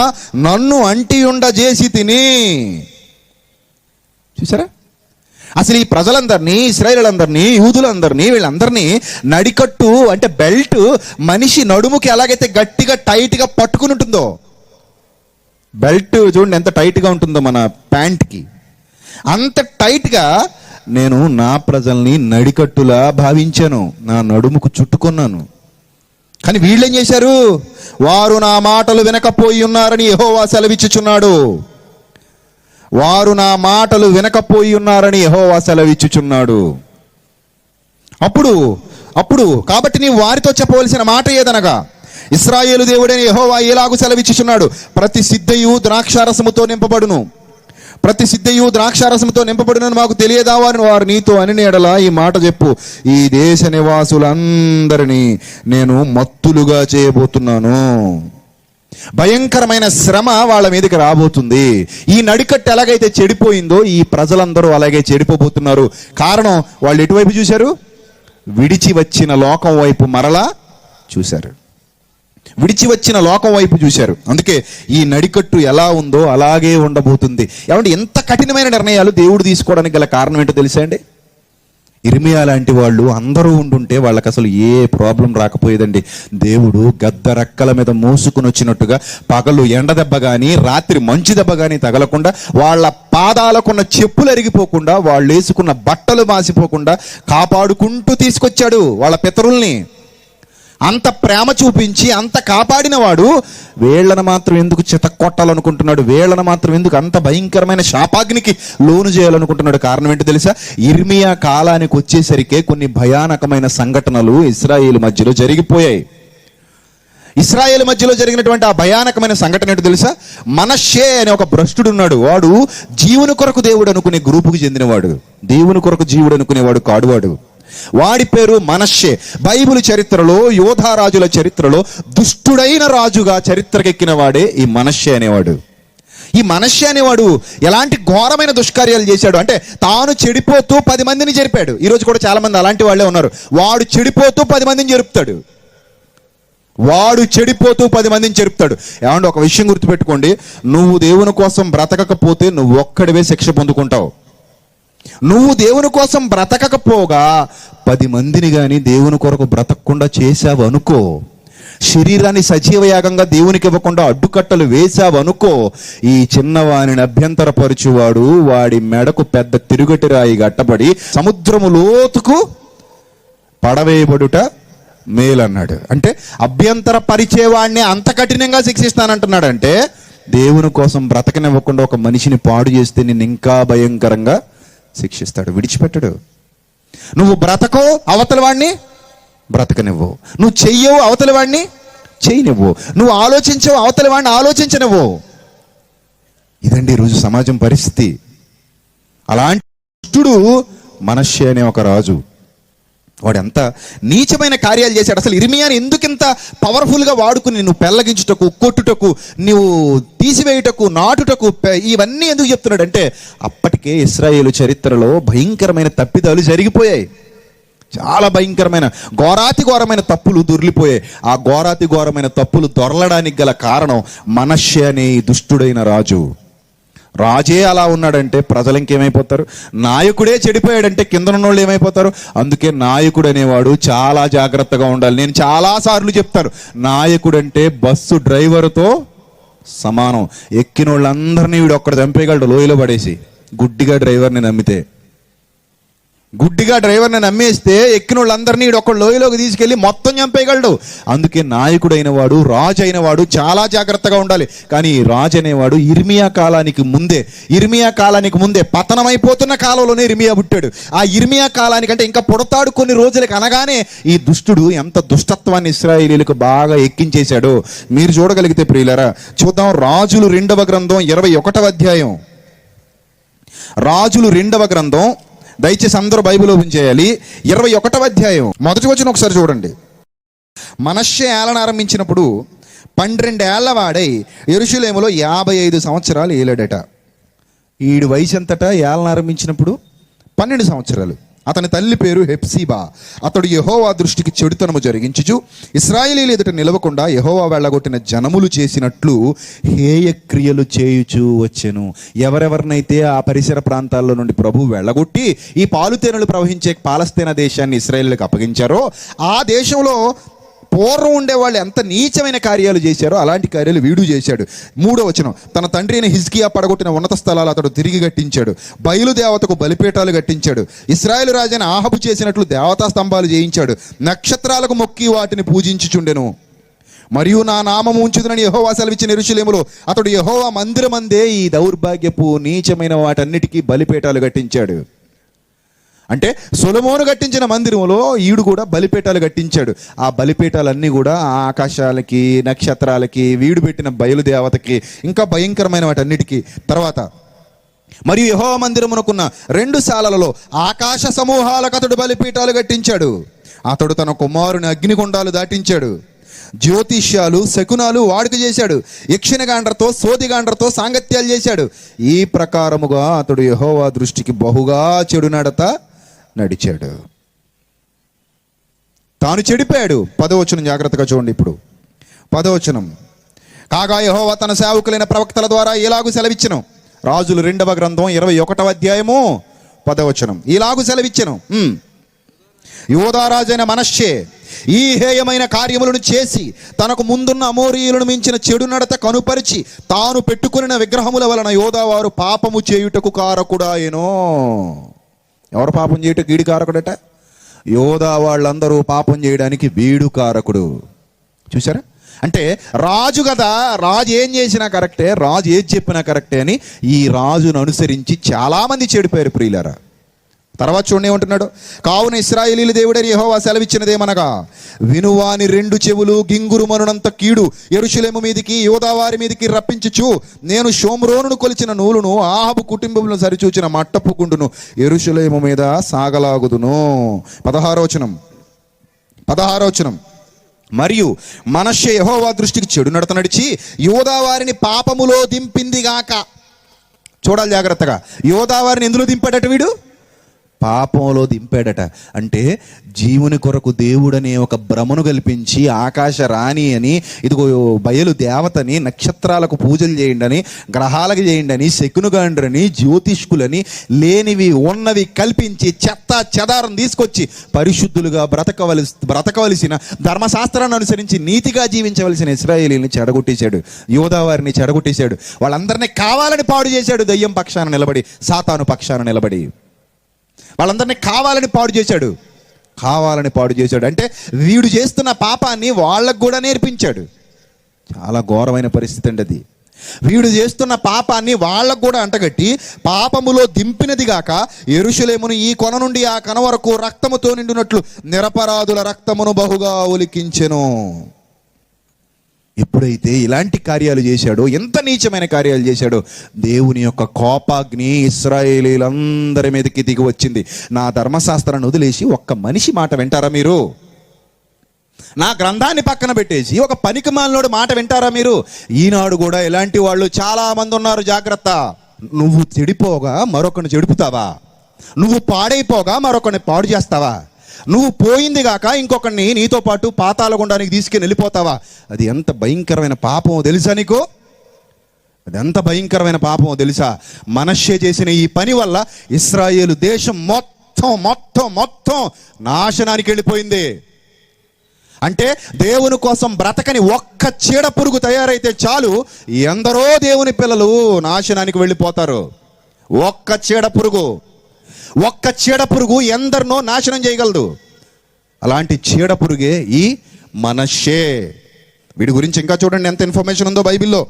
S1: నన్ను అంటియుండజేసి తిని. చూసారా? అసలు ఈ ప్రజలందరినీ, ఇశ్రాయేలులందరినీ, యూదులందరినీ, వీళ్ళందరినీ నడికట్టు అంటే బెల్ట్ మనిషి నడుముకి ఎలాగైతే గట్టిగా టైట్గా పట్టుకుని ఉంటుందో, బెల్ట్ చూడండి ఎంత టైట్గా ఉంటుందో మన ప్యాంట్కి, అంత టైట్గా నేను నా ప్రజల్ని నడికట్టులా భావించాను, నా నడుముకు చుట్టుకున్నాను. కానీ వీళ్ళేం చేశారు? వారు నా మాటలు వినకపోయి ఉన్నారని యెహోవా సెలవిచ్చుచున్నాడు. వారు నా మాటలు వినకపోయి ఉన్నారని యెహోవా సెలవిచ్చుచున్నాడు. అప్పుడు కాబట్టి నీవు వారితో చెప్పవలసిన మాట ఏదనగా, ఇశ్రాయేలు దేవుడైన యెహోవా ఇలాగు సెలవిచ్చుచున్నాడు, ప్రతి సిద్ధయు ద్రాక్షారసముతో నింపబడును, ప్రతి సిద్ధయు ద్రాక్షారసముతో నింపబడునని మాకు తెలియదా అని వారు నీతో అని ఎడల ఈ మాట చెప్పు, ఈ దేశ నివాసులందరినీ నేను మత్తులుగా చేయబోతున్నాను. భయంకరమైన శ్రమ వాళ్ళ మీదకి రాబోతుంది. ఈ నడికట్టు ఎలాగైతే చెడిపోయిందో ఈ ప్రజలందరూ అలాగే చెడిపోబోతున్నారు. కారణం, వాళ్ళు ఎటువైపు చూశారు? విడిచి వచ్చిన లోకం వైపు మరలా చూశారు, విడిచి వచ్చిన లోకం వైపు చూశారు. అందుకే ఈ నడికట్టు ఎలా ఉందో అలాగే ఉండబోతుంది. ఏమంటే ఎంత కఠినమైన నిర్ణయాలు దేవుడు తీసుకోవడానికి గల కారణం ఏంటో తెలుసా అండి? ఇర్మియా లాంటి వాళ్ళు అందరూ ఉండుంటే వాళ్ళకి అసలు ఏ ప్రాబ్లం రాకపోయేదండి. దేవుడు గద్ద రెక్కల మీద మోసుకుని వచ్చినట్టుగా పగలు ఎండ దెబ్బ కానీ రాత్రి మంచు దెబ్బ కానీ తగలకుండా, వాళ్ళ పాదాలకున్న చెప్పులు అరిగిపోకుండా, వాళ్ళు వేసుకున్న బట్టలు మాసిపోకుండా కాపాడుకుంటూ తీసుకొచ్చాడు వాళ్ళ పితరుల్ని. అంత ప్రేమ చూపించి అంత కాపాడిన వాడు వీళ్ళను మాత్రం ఎందుకు చితక్కొట్టాలనుకుంటున్నాడు? వీళ్ళను మాత్రం ఎందుకు అంత భయంకరమైన శాపాగ్నికి లోను చేయాలనుకుంటున్నాడు? కారణం ఏంటో తెలుసా? ఇర్మియా కాలానికి వచ్చేసరికే కొన్ని భయానకమైన సంఘటనలు ఇశ్రాయేలు మధ్యలో జరిగిపోయాయి. ఇశ్రాయేలు మధ్యలో జరిగినటువంటి ఆ భయానకమైన సంఘటన ఏంటో తెలుసా? మనష్షే అనే ఒక భ్రష్టుడు ఉన్నాడు. వాడు జీవుని కొరకు దేవుడు అనుకునే గ్రూపుకి చెందినవాడు, దేవుని కొరకు జీవుడు అనుకునేవాడు కాడువాడు. వాడి పేరు మనష్షే. బైబిల్ చరిత్రలో, యోధారాజుల చరిత్రలో దుష్టుడైన రాజుగా చరిత్రకెక్కిన వాడే ఈ మనష్షే అనేవాడు. ఈ మనష్షే అనేవాడు ఎలాంటి ఘోరమైన దుష్కార్యాలు చేశాడు అంటే, తాను చెడిపోతూ 10 మందిని జరిపాడు. ఈరోజు కూడా చాలా మంది అలాంటి వాళ్ళే ఉన్నారు. వాడు చెడిపోతూ 10 మందిని జరుపుతాడు. ఏమంటే ఒక విషయం గుర్తుపెట్టుకోండి, నువ్వు దేవుని కోసం బ్రతకకపోతే నువ్వు ఒక్కడివే శిక్ష పొందుకుంటావు. నువ్వు దేవుని కోసం బ్రతకకపోగా 10 మందిని కానీ దేవుని కొరకు బ్రతకకుండా చేశావు అనుకో, శరీరాన్ని సజీవ యాగంగా దేవునికి ఇవ్వకుండా అడ్డుకట్టలు వేశావు అనుకో, ఈ చిన్నవాణిని అభ్యంతరపరచువాడు వాడి మెడకు పెద్ద తిరుగటి రాయి గట్టబడి సముద్రము లోతుకు పడవేయబడుట మేలన్నాడు. అంటే అభ్యంతర పరిచేవాడిని అంత కఠినంగా శిక్షిస్తానంటున్నాడు. అంటే దేవుని కోసం బ్రతకనివ్వకుండా ఒక మనిషిని పాడు చేస్తే నిన్ను ఇంకా భయంకరంగా శిక్షిస్తాడు, విడిచిపెట్టడు. నువ్వు బ్రతకో అవతల వాడిని బ్రతకనివ్వు, నువ్వు చెయ్యవు అవతల వాడిని చేయనివ్వు, నువ్వు ఆలోచించవు అవతల వాడిని ఆలోచించనివ్వు. ఇదండి ఈరోజు సమాజం పరిస్థితి. అలాంటి దుష్టుడు మనష్షే అనే ఒక రాజు. వాడు ఎంత నీచమైన కార్యాలు చేశాడు. అసలు ఇర్మియాని ఎందుకింత పవర్ఫుల్గా వాడుకుని నువ్వు పెళ్ళగించుటకు, కొట్టుటకు, నువ్వు తీసివేయుటకు, నాటుటకు, ఇవన్నీ ఎందుకు చెప్తున్నాడు అంటే, అప్పటికే ఇశ్రాయేలు చరిత్రలో భయంకరమైన తప్పిదాలు జరిగిపోయాయి. చాలా భయంకరమైన ఘోరమైన తప్పులు దొర్లిపోయాయి. ఆ ఘోరమైన తప్పులు దొరలడానికి గల కారణం మనష్షే అనే దుష్టుడైన రాజు. రాజే అలా ఉన్నాడంటే ప్రజలు ఇంకేమైపోతారు? నాయకుడే చెడిపోయాడంటే కింద ఉన్న వాళ్ళు ఏమైపోతారు? అందుకే నాయకుడు అనేవాడు చాలా జాగ్రత్తగా ఉండాలి. నేను చాలాసార్లు చెప్తాను, నాయకుడు అంటే బస్సు డ్రైవర్తో సమానం. ఎక్కిన వాళ్ళందరినీ వీడు ఒక్కడ చంపేయగలడు లోయలో పడేసి. గుడ్డిగా డ్రైవర్ని నమ్మేస్తే ఎక్కిన వాళ్ళందరినీ ఒక లోయలోకి తీసుకెళ్ళి మొత్తం చంపేయగలడు. అందుకే నాయకుడైన వాడు, రాజు అయిన వాడు చాలా జాగ్రత్తగా ఉండాలి. కానీ రాజు అనేవాడు ఇర్మియా కాలానికి ముందే పతనమైపోతున్న కాలంలోనే ఇర్మియా పుట్టాడు. ఆ ఇర్మియా కాలానికంటే ఇంకా పుడతాడు కొన్ని రోజులకి అనగానే ఈ దుష్టుడు ఎంత దుష్టత్వాన్ని ఇశ్రాయేలీయులకు బాగా ఎక్కించేశాడో మీరు చూడగలిగితే ప్రియులారా, చూద్దాం. రాజులు 2వ గ్రంథం 21వ అధ్యాయం. రాజులు 2వ గ్రంథం, దయచేసి అందరూ బైబిల్ ఓపెన్ చేయాలి. 21వ అధ్యాయం మొదటి వచనం ఒకసారి చూడండి. మనష్షే ఏలన ఆరంభించినప్పుడు 12 ఏళ్ల వాడై యెరూషలేములో 55 సంవత్సరాలు ఏలాడట. ఈడు వయసు ఎంతట ఏలన ఆరంభించినప్పుడు? 12 సంవత్సరాలు. అతని తల్లి పేరు హెప్సీబా. అతడు యెహోవా దృష్టికి చెడుతనము జరిగించుచు ఇశ్రాయేలీయుల ఎదుట నిలవకుండా యెహోవా వెళ్ళగొట్టిన జనములు చేసినట్లు హేయ క్రియలు చేయుచూ వచ్చెను. ఎవరెవరినైతే ఆ పరిసర ప్రాంతాల్లో నుండి ప్రభువు వెళ్ళగొట్టి ఈ పాలుతేనెలు ప్రవహించే పాలస్తీనా దేశాన్ని ఇశ్రాయేలీయులకు అప్పగించారో ఆ దేశంలో పూర్వం ఉండేవాళ్ళు ఎంత నీచమైన కార్యాలు చేశారో అలాంటి కార్యాలు వీడు చేశాడు. 3వ వచనం, తన తండ్రి అయిన హిజ్కియా పడగొట్టిన ఉన్నత స్థలాలు అతడు తిరిగి కట్టించాడు. బయలుదేవతకు బలిపీఠాలు కట్టించాడు. ఇశ్రాయేలు రాజైన ఆహబు చేసినట్లు దేవతా స్తంభాలు చేయించాడు. నక్షత్రాలకు మొక్కి వాటిని పూజించుచుండెను. మరియు నా నామము ఉంచుదునని యెహోవా సెలవిచ్చిన యెరూషలేములో అతడు యెహోవా మందిరమందే ఈ దౌర్భాగ్యపు నీచమైన వాటన్నిటికీ బలిపీఠాలు కట్టించాడు. అంటే సొలొమోను కట్టించిన మందిరంలో ఈడు కూడా బలిపీఠాలు కట్టించాడు. ఆ బలిపీఠాలన్నీ కూడా ఆకాశాలకి, నక్షత్రాలకి, వీడు పెట్టిన బయలుదేవతకి, ఇంకా భయంకరమైన వాటన్నిటికీ. తర్వాత మరియు యెహోవా మందిరమునకున్న 2 శాలలలో ఆకాశ సమూహాలకు అతడు బలిపీఠాలు కట్టించాడు. అతడు తన కుమారుని అగ్నిగుండాలు దాటించాడు. జ్యోతిష్యాలు, శకునాలు వాడుక చేశాడు. యక్షిణగాండ్రతో, సోదిగాండ్రతో సాంగత్యాలు చేశాడు. ఈ ప్రకారముగా అతడు యెహోవా దృష్టికి బహుగా చెడు నడత నడిచాడు. తాను చెడిపోయాడు. 10వ వచనం జాగ్రత్తగా చూడండి. ఇప్పుడు 10వ వచనం, కాగా యెహోవా తన సేవకులైన ప్రవక్తల ద్వారా ఇలాగు సెలవిచ్చెను. రాజులు 2వ గ్రంథం 21వ అధ్యాయము 10వ వచనం, ఇలాగు సెలవిచ్చెను. యోధా రాజైన మనష్షే ఈ హేయమైన కార్యములను చేసి తనకు ముందున్న అమోరీయులను మించిన చెడు నడత కనుపరిచి తాను పెట్టుకున్న విగ్రహముల వలన యోధా వారు పాపము చేయుటకు కారకుడాయెనో. ఎవరు పాపం చేయుటకు? వీడు కారకుడట. యోధా వాళ్ళందరూ పాపం చేయడానికి వీడు కారకుడు. చూసారా? అంటే రాజు కదా, రాజు ఏం చేసినా కరెక్టే, రాజు ఏది చెప్పినా కరెక్టే అని ఈ రాజును అనుసరించి చాలామంది చెడిపోయారు ప్రియులారా. తర్వాత చూడండి ఏమంటున్నాడు, కావున ఇశ్రాయేలీయుల దేవుడని యెహోవా సెలవిచ్చినదేమనగా వినువాని 2 చెవులు గింగురుమనునంత కీడు యెరూషలేము మీదికి యోధా వారి మీదికి రప్పించుచు నేను షోమ్రోనును కొలిచిన నూలును ఆహాబు కుటుంబములను సరిచూచిన మట్టపు గుండును యెరూషలేము మీద సాగలాగుదును. 16వ వచనం, మరియు మనష్షే యెహోవా దృష్టికి చెడు నడత నడిచి యోధా వారిని పాపములో దింపిందిగాక. చూడాలి జాగ్రత్తగా. యోధా వారిని ఎందులో దింపాడట? వీడు పాపంలో దింపాడట. అంటే జీవుని కొరకు దేవుడనే ఒక భ్రమను కల్పించి ఆకాశ రాణి అని, ఇదిగో బయలు దేవతని, నక్షత్రాలకు పూజలు చేయండి అని, గ్రహాలకు చేయండి అని, శకునుగాండ్రని, జ్యోతిష్కులని, లేనివి ఉన్నవి కల్పించి చెత్త చెదారం తీసుకొచ్చి పరిశుద్ధులుగా బ్రతకవలసిన, ధర్మశాస్త్రాన్ని అనుసరించి నీతిగా జీవించవలసిన ఇశ్రాయేలీయుల్ని చెడగొట్టేశాడు. యోధా వారిని చెడగొట్టేశాడు. వాళ్ళందరినీ కావాలని పాడు చేశాడు. దయ్యం పక్షాన నిలబడి, సాతాను పక్షాన నిలబడి వాళ్ళందరినీ కావాలని పాడు చేశాడు. అంటే వీడు చేస్తున్న పాపాన్ని వాళ్ళకు కూడా నేర్పించాడు. చాలా ఘోరమైన పరిస్థితి అండి అది. వీడు చేస్తున్న పాపాన్ని వాళ్ళకు కూడా అంటగట్టి పాపములో దింపినది గాక యెరూషలేమును ఈ కొన నుండి ఆ కొన వరకు రక్తముతో నిండినట్లు నిరపరాధుల రక్తమును బహుగా ఒలికించెను. ఎప్పుడైతే ఇలాంటి కార్యాలు చేశాడో, ఎంత నీచమైన కార్యాలు చేశాడో, దేవుని యొక్క కోపాగ్ని ఇశ్రాయేలీయులందరి మీదకి దిగి వచ్చింది. నా ధర్మశాస్త్రాన్ని వదిలేసి ఒక్క మనిషి మాట వింటారా మీరు? నా గ్రంథాన్ని పక్కన పెట్టేసి ఒక పనికిమాలినోడు మాట వింటారా మీరు? ఈనాడు కూడా ఇలాంటి వాళ్ళు చాలా మంది ఉన్నారు. జాగ్రత్త. నువ్వు చెడిపోగా మరొకరిని చెడుపుతావా? నువ్వు పాడైపోగా మరొకరిని పాడు చేస్తావా? నువ్వు పోయింది గాక ఇంకొకరిని నీతో పాటు పాతాళ గుండానికి తీసుకుని వెళ్ళిపోతావా? అది ఎంత భయంకరమైన పాపమో తెలుసా నీకు? అది ఎంత భయంకరమైన పాపమో తెలుసా? మనష్షే చేసిన ఈ పని వల్ల ఇశ్రాయేలు దేశం మొత్తం నాశనానికి వెళ్ళిపోయింది. అంటే దేవుని కోసం బ్రతకని ఒక్క చీడ పురుగు తయారైతే చాలు, ఎందరో దేవుని పిల్లలు నాశనానికి వెళ్ళిపోతారు. ఒక్క చీడ పురుగు ఎందరినో నాశనం చేయగలదు. అలాంటి చీడ పురుగే ఈ మనష్షే. వీడి గురించి ఇంకా చూడండి ఎంత ఇన్ఫర్మేషన్ ఉందో బైబిల్లో.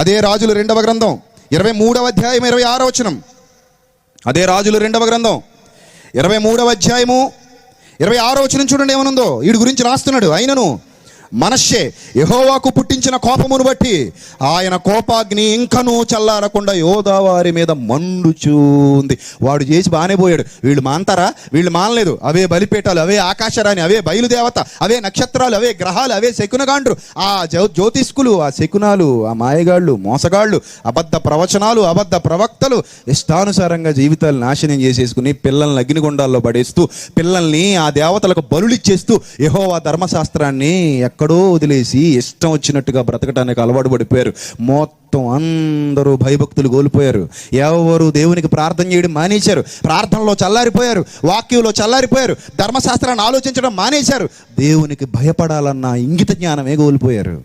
S1: అదే రాజులు 2వ గ్రంథం 23వ అధ్యాయం 26వ వచనం. అదే రాజులు 2వ గ్రంథం 23వ అధ్యాయము 26వ వచనం చూడండి ఏమనుందో. వీడి గురించి రాస్తున్నాడు. అయినను మనష్షే యెహోవాకు పుట్టించిన కోపమును బట్టి ఆయన కోపాగ్ని ఇంకనూ చల్లారకుండా యోధా వారి మీద మండుచూంది. వాడు చేసి బాగానే పోయాడు. వీళ్ళు మాంతారా? వీళ్ళు మానలేదు. అవే బలిపీఠాలు, అవే ఆకాశరాణి, అవే బయలుదేవత, అవే నక్షత్రాలు, అవే గ్రహాలు, అవే శకునగాండ్రు, ఆ జ్యోతిష్కులు, ఆ శకునాలు, ఆ మాయగాళ్ళు, మోసగాళ్ళు, అబద్ధ ప్రవచనాలు, అబద్ధ ప్రవక్తలు ఇష్టానుసారంగా జీవితాలు నాశనం చేసేసుకుని పిల్లల్ని అగ్నిగుండాల్లో పడేస్తూ పిల్లల్ని ఆ దేవతలకు బలులిచ్చేస్తూ యెహోవా ధర్మశాస్త్రాన్ని ఎక్కడో వదిలేసి ఇష్టం వచ్చినట్టుగా బ్రతకడానికి అలవాటు పడిపోయారు. మొత్తం అందరూ భయభక్తులు కోల్పోయారు. ఎవరు దేవునికి ప్రార్థన చేయడం మానేశారు. ప్రార్థనలో చల్లారిపోయారు, వాక్యంలో చల్లారిపోయారు, ధర్మశాస్త్రాన్ని ఆలోచించడం మానేశారు. దేవునికి భయపడాలన్న ఇంగిత జ్ఞానమే కోల్పోయారు.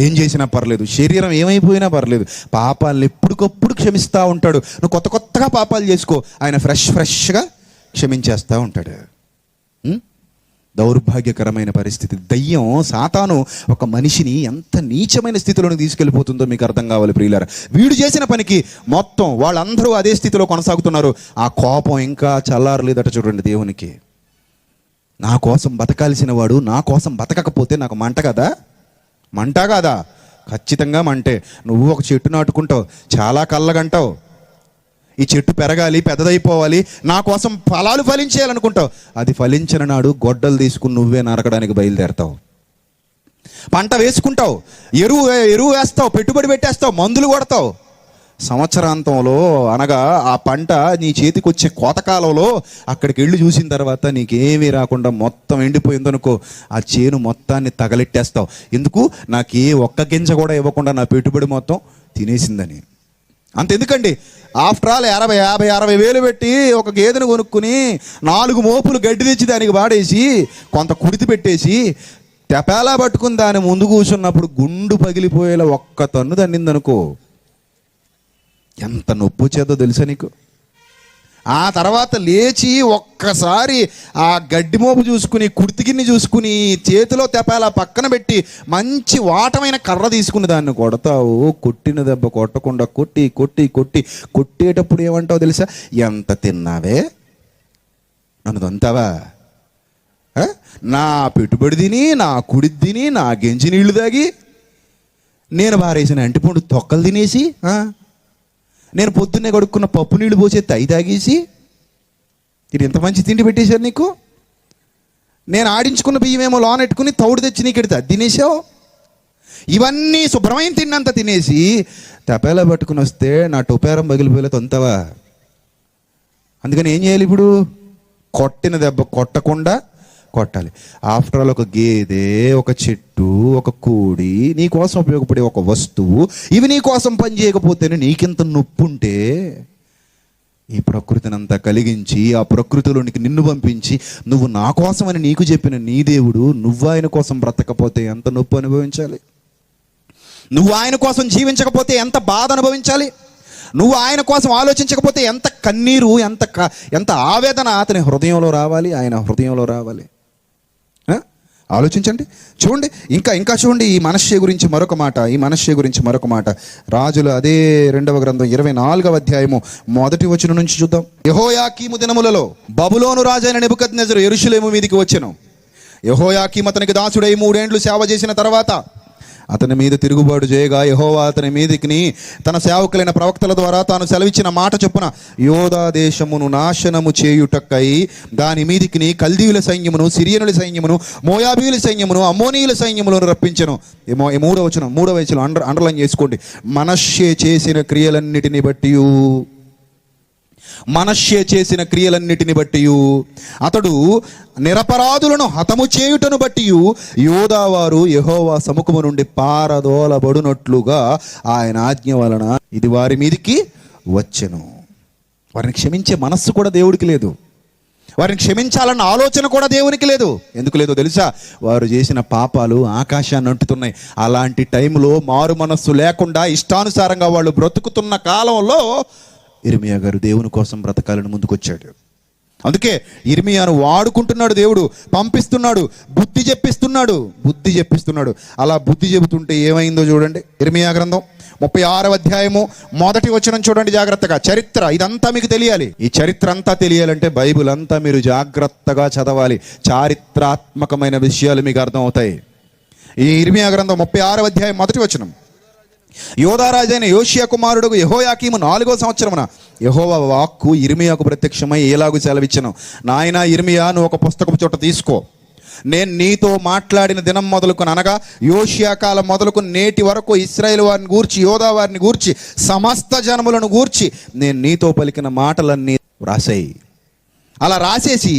S1: ఏం చేసినా పర్లేదు, శరీరం ఏమైపోయినా పర్లేదు, పాపాలను ఎప్పటికప్పుడు క్షమిస్తూ ఉంటాడు. నువ్వు కొత్తగా పాపాలు చేసుకో, ఆయన ఫ్రెష్గా క్షమించేస్తూ ఉంటాడు. దౌర్భాగ్యకరమైన పరిస్థితి. దయ్యం, సాతాను ఒక మనిషిని ఎంత నీచమైన స్థితిలోకి తీసుకెళ్ళిపోతుందో మీకు అర్థం కావాలి ప్రియులారా. వీడు చేసిన పనికి మొత్తం వాళ్ళందరూ అదే స్థితిలో కొనసాగుతున్నారు. ఆ కోపం ఇంకా చల్లారలేదట చూడండి దేవునికి. నా కోసం బతకాల్సిన వాడు నా కోసం బతకకపోతే నాకు మంట కదా? ఖచ్చితంగా మంటే. నువ్వు ఒక చెట్టు నాటుకుంటావు, చాలా కళ్ళగంటావు, ఈ చెట్టు పెరగాలి, పెద్దదైపోవాలి, నా కోసం ఫలాలు ఫలించేయాలనుకుంటావు. అది ఫలించిన నాడు గొడ్డలు తీసుకుని నువ్వే నరకడానికి బయలుదేరతావు. పంట వేసుకుంటావు, ఎరువు వేస్తావు, పెట్టుబడి పెట్టేస్తావు, మందులు కొడతావు. సంవత్సరాంతంలో అనగా ఆ పంట నీ చేతికి వచ్చే కోతకాలంలో అక్కడికి వెళ్ళి చూసిన తర్వాత నీకేమీ రాకుండా మొత్తం ఎండిపోయిందనుకో, ఆ చేను మొత్తాన్ని తగలెట్టేస్తావు. ఎందుకు? నాకు ఏ ఒక్క గింజ కూడా ఇవ్వకుండా నా పెట్టుబడి మొత్తం తినేసిందని. అంతెందుకండి, ఆఫ్టర్ ఆల్ 50,000 60,000 పెట్టి ఒక గేదెను కొనుక్కుని 4 మోపులు గడ్డి తెచ్చి దానికి వాడేసి కొంత కుడితి పెట్టేసి తెపాలా పట్టుకుని దాని ముందు కూర్చున్నప్పుడు గుండు పగిలిపోయేలా ఒక్క తన్ను తన్నిందనుకో, ఎంత నొప్పి వచ్చేదో తెలుసా నీకు? ఆ తర్వాత లేచి ఒక్కసారి ఆ గడ్డి మోపు చూసుకుని, కుర్తిగిన్ని చూసుకుని, చేతిలో తెపాలా పక్కన పెట్టి మంచి వాటమైన కర్ర తీసుకుని దాన్ని కొడతావు. కొట్టిన దెబ్బ కొట్టకుండా కొట్టేటప్పుడు ఏమంటావు తెలుసా? ఎంత తిన్నావే, నన్ను దంతావా? నా పెట్టుబడి తిని, నా కుడి తిని, నా గెంజి నీళ్లు తాగి, నేను వారేసిన అంటిపండు తొక్కలు తినేసి, నేను పొద్దున్నే కడుక్కున్న పప్పు నీళ్ళు పోసే తై తాగేసి, ఇది ఎంత మంచి తిండి పెట్టేశారు నీకు. నేను ఆడించుకున్న బియ్యమేమో లోనెట్టుకుని తౌడు తెచ్చి నీకు ఎడితే అది తినేసావు. ఇవన్నీ శుభ్రమైన తిన్నంత తినేసి తపేలా పట్టుకుని వస్తే నా టొపేరం పగిలిపోయేలా తొంతవా. అందుకని ఏం చేయాలి ఇప్పుడు? కొట్టిన దెబ్బ కొట్టకుండా కొట్టాలి. ఆఫ్టర్ ఆల్ ఒక గేదె, ఒక చెట్టు, ఒక కోడి, నీ కోసం ఉపయోగపడే ఒక వస్తువు, ఇవి నీ కోసం పని చేయకపోతేనే నీకెంత నొప్పి ఉంటే, ఈ ప్రకృతిని అంతా కలిగించి ఆ ప్రకృతిలోనికి నిన్ను పంపించి నువ్వు నా కోసమని నీకు చెప్పిన నీ దేవుడు నువ్వు ఆయన కోసం బ్రతకపోతే ఎంత నొప్పి అనుభవించాలి? నువ్వు ఆయన కోసం జీవించకపోతే ఎంత బాధ అనుభవించాలి? నువ్వు ఆయన కోసం ఆలోచించకపోతే ఎంత కన్నీరు, ఎంత ఆవేదన అతని హృదయంలో రావాలి, ఆయన హృదయంలో రావాలి. ఆలోచించండి. చూడండి, ఇంకా చూడండి ఈ మనష్షే గురించి మరొక మాట. రాజుల అదే 2వ గ్రంథం 24వ అధ్యాయము 1వ వచనం నుంచి చూద్దాం. యెహోయాకీము దినములలో బబులోను రాజైన నెబుకద్నెజరు యెరూషలేము మీదికి వచ్చెను. యెహోయాకీము అతనికి దాసుడై 3 ఏండ్లు సేవ చేసిన తర్వాత అతని మీద తిరుగుబాటు చేయగా యెహోవా అతని మీదికి తన సేవకులైన ప్రవక్తల ద్వారా తాను సెలవిచ్చిన మాట చొప్పున యోధా దేశమును నాశనము చేయుటకై దాని మీదికి కల్దీయుల సైన్యమును, సిరియనుల సైన్యమును, మోయాబీయుల సైన్యమును, అమ్మోనీయుల సైన్యములను రప్పించెను. 3వ వచనం అండర్లైన్ చేసుకోండి. మనష్షే చేసిన క్రియలన్నిటిని బట్టి అతడు నిరపరాధులను హతము చేయుటను బట్టి యోధావారు యెహోవా సముఖము నుండి పారదోలబడునట్లుగా ఆయన ఆజ్ఞ వలన ఇది వారి మీదికి వచ్చెను. వారిని క్షమించే మనస్సు కూడా దేవుడికి లేదు. వారిని క్షమించాలన్న ఆలోచన కూడా దేవునికి లేదు. ఎందుకు లేదో తెలుసా? వారు చేసిన పాపాలు ఆకాశాన్ని అంటుతున్నాయి. అలాంటి టైంలో మారు మనస్సు లేకుండా ఇష్టానుసారంగా వాళ్ళు బ్రతుకుతున్న కాలంలో ఇర్మియా గారు దేవుని కోసం బ్రతకాలని ముందుకొచ్చాడు. అందుకే ఇర్మియాను వాడుకుంటున్నాడు దేవుడు, పంపిస్తున్నాడు, బుద్ధి చెప్పిస్తున్నాడు. అలా బుద్ధి చెబుతుంటే ఏమైందో చూడండి. ఇర్మియా గ్రంథం 36వ అధ్యాయము 1వ వచనం చూడండి జాగ్రత్తగా. చరిత్ర ఇదంతా మీకు తెలియాలి. ఈ చరిత్ర అంతా తెలియాలంటే బైబిల్ అంతా మీరు జాగ్రత్తగా చదవాలి. చారిత్రాత్మకమైన విషయాలు మీకు అర్థమవుతాయి. ఈ ఇర్మియా గ్రంథం 36వ అధ్యాయం 1వ వచనం. యోధారాజైన యోషియా కుమారుడు యెహోయాకీము 4వ సంవత్సరమున యెహోవా వాక్కు ఇర్మియాకు ప్రత్యక్షమై ఎలాగూ సెలవిచ్చెను. నాయనా ఇర్మియా, నువ్వు ఒక పుస్తకపు చోట తీసుకో. నేను నీతో మాట్లాడిన దినం మొదలుకొని, అనగా యోషియా కాలం మొదలుకొని నేటి వరకు ఇశ్రాయేలు వారిని గూర్చి, యోధా వారిని గూర్చి, సమస్త జనములను గూర్చి నేను నీతో పలికిన మాటలన్నీ రాసేయి. అలా రాసేసి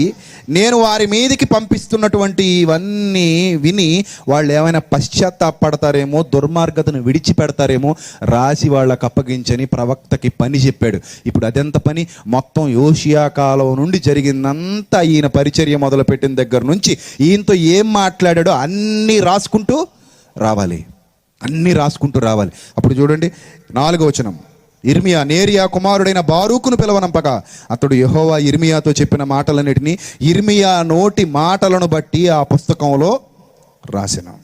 S1: నేను వారి మీదికి పంపిస్తున్నటువంటి ఇవన్నీ విని వాళ్ళు ఏమైనా పశ్చాత్తాపడతారేమో, దుర్మార్గతను విడిచిపెడతారేమో రాసి వాళ్ళకు అప్పగించని ప్రవక్తకి పని చెప్పాడు. ఇప్పుడు అదెంత పని? మొత్తం యోషియా కాలం నుండి జరిగిందంతా, ఈయన పరిచర్య మొదలుపెట్టిన దగ్గర నుంచి ఈయనతో ఏం మాట్లాడాడో అన్నీ రాసుకుంటూ రావాలి. అప్పుడు చూడండి 4వ వచనం. ఇర్మియా నేరియా కుమారుడైన బారూకును పిలవనంపగా అతడు యెహోవా ఇర్మియాతో చెప్పిన మాటలన్నిటినీ ఇర్మియా నోటి మాటలను బట్టి ఆ పుస్తకంలో రాసెను.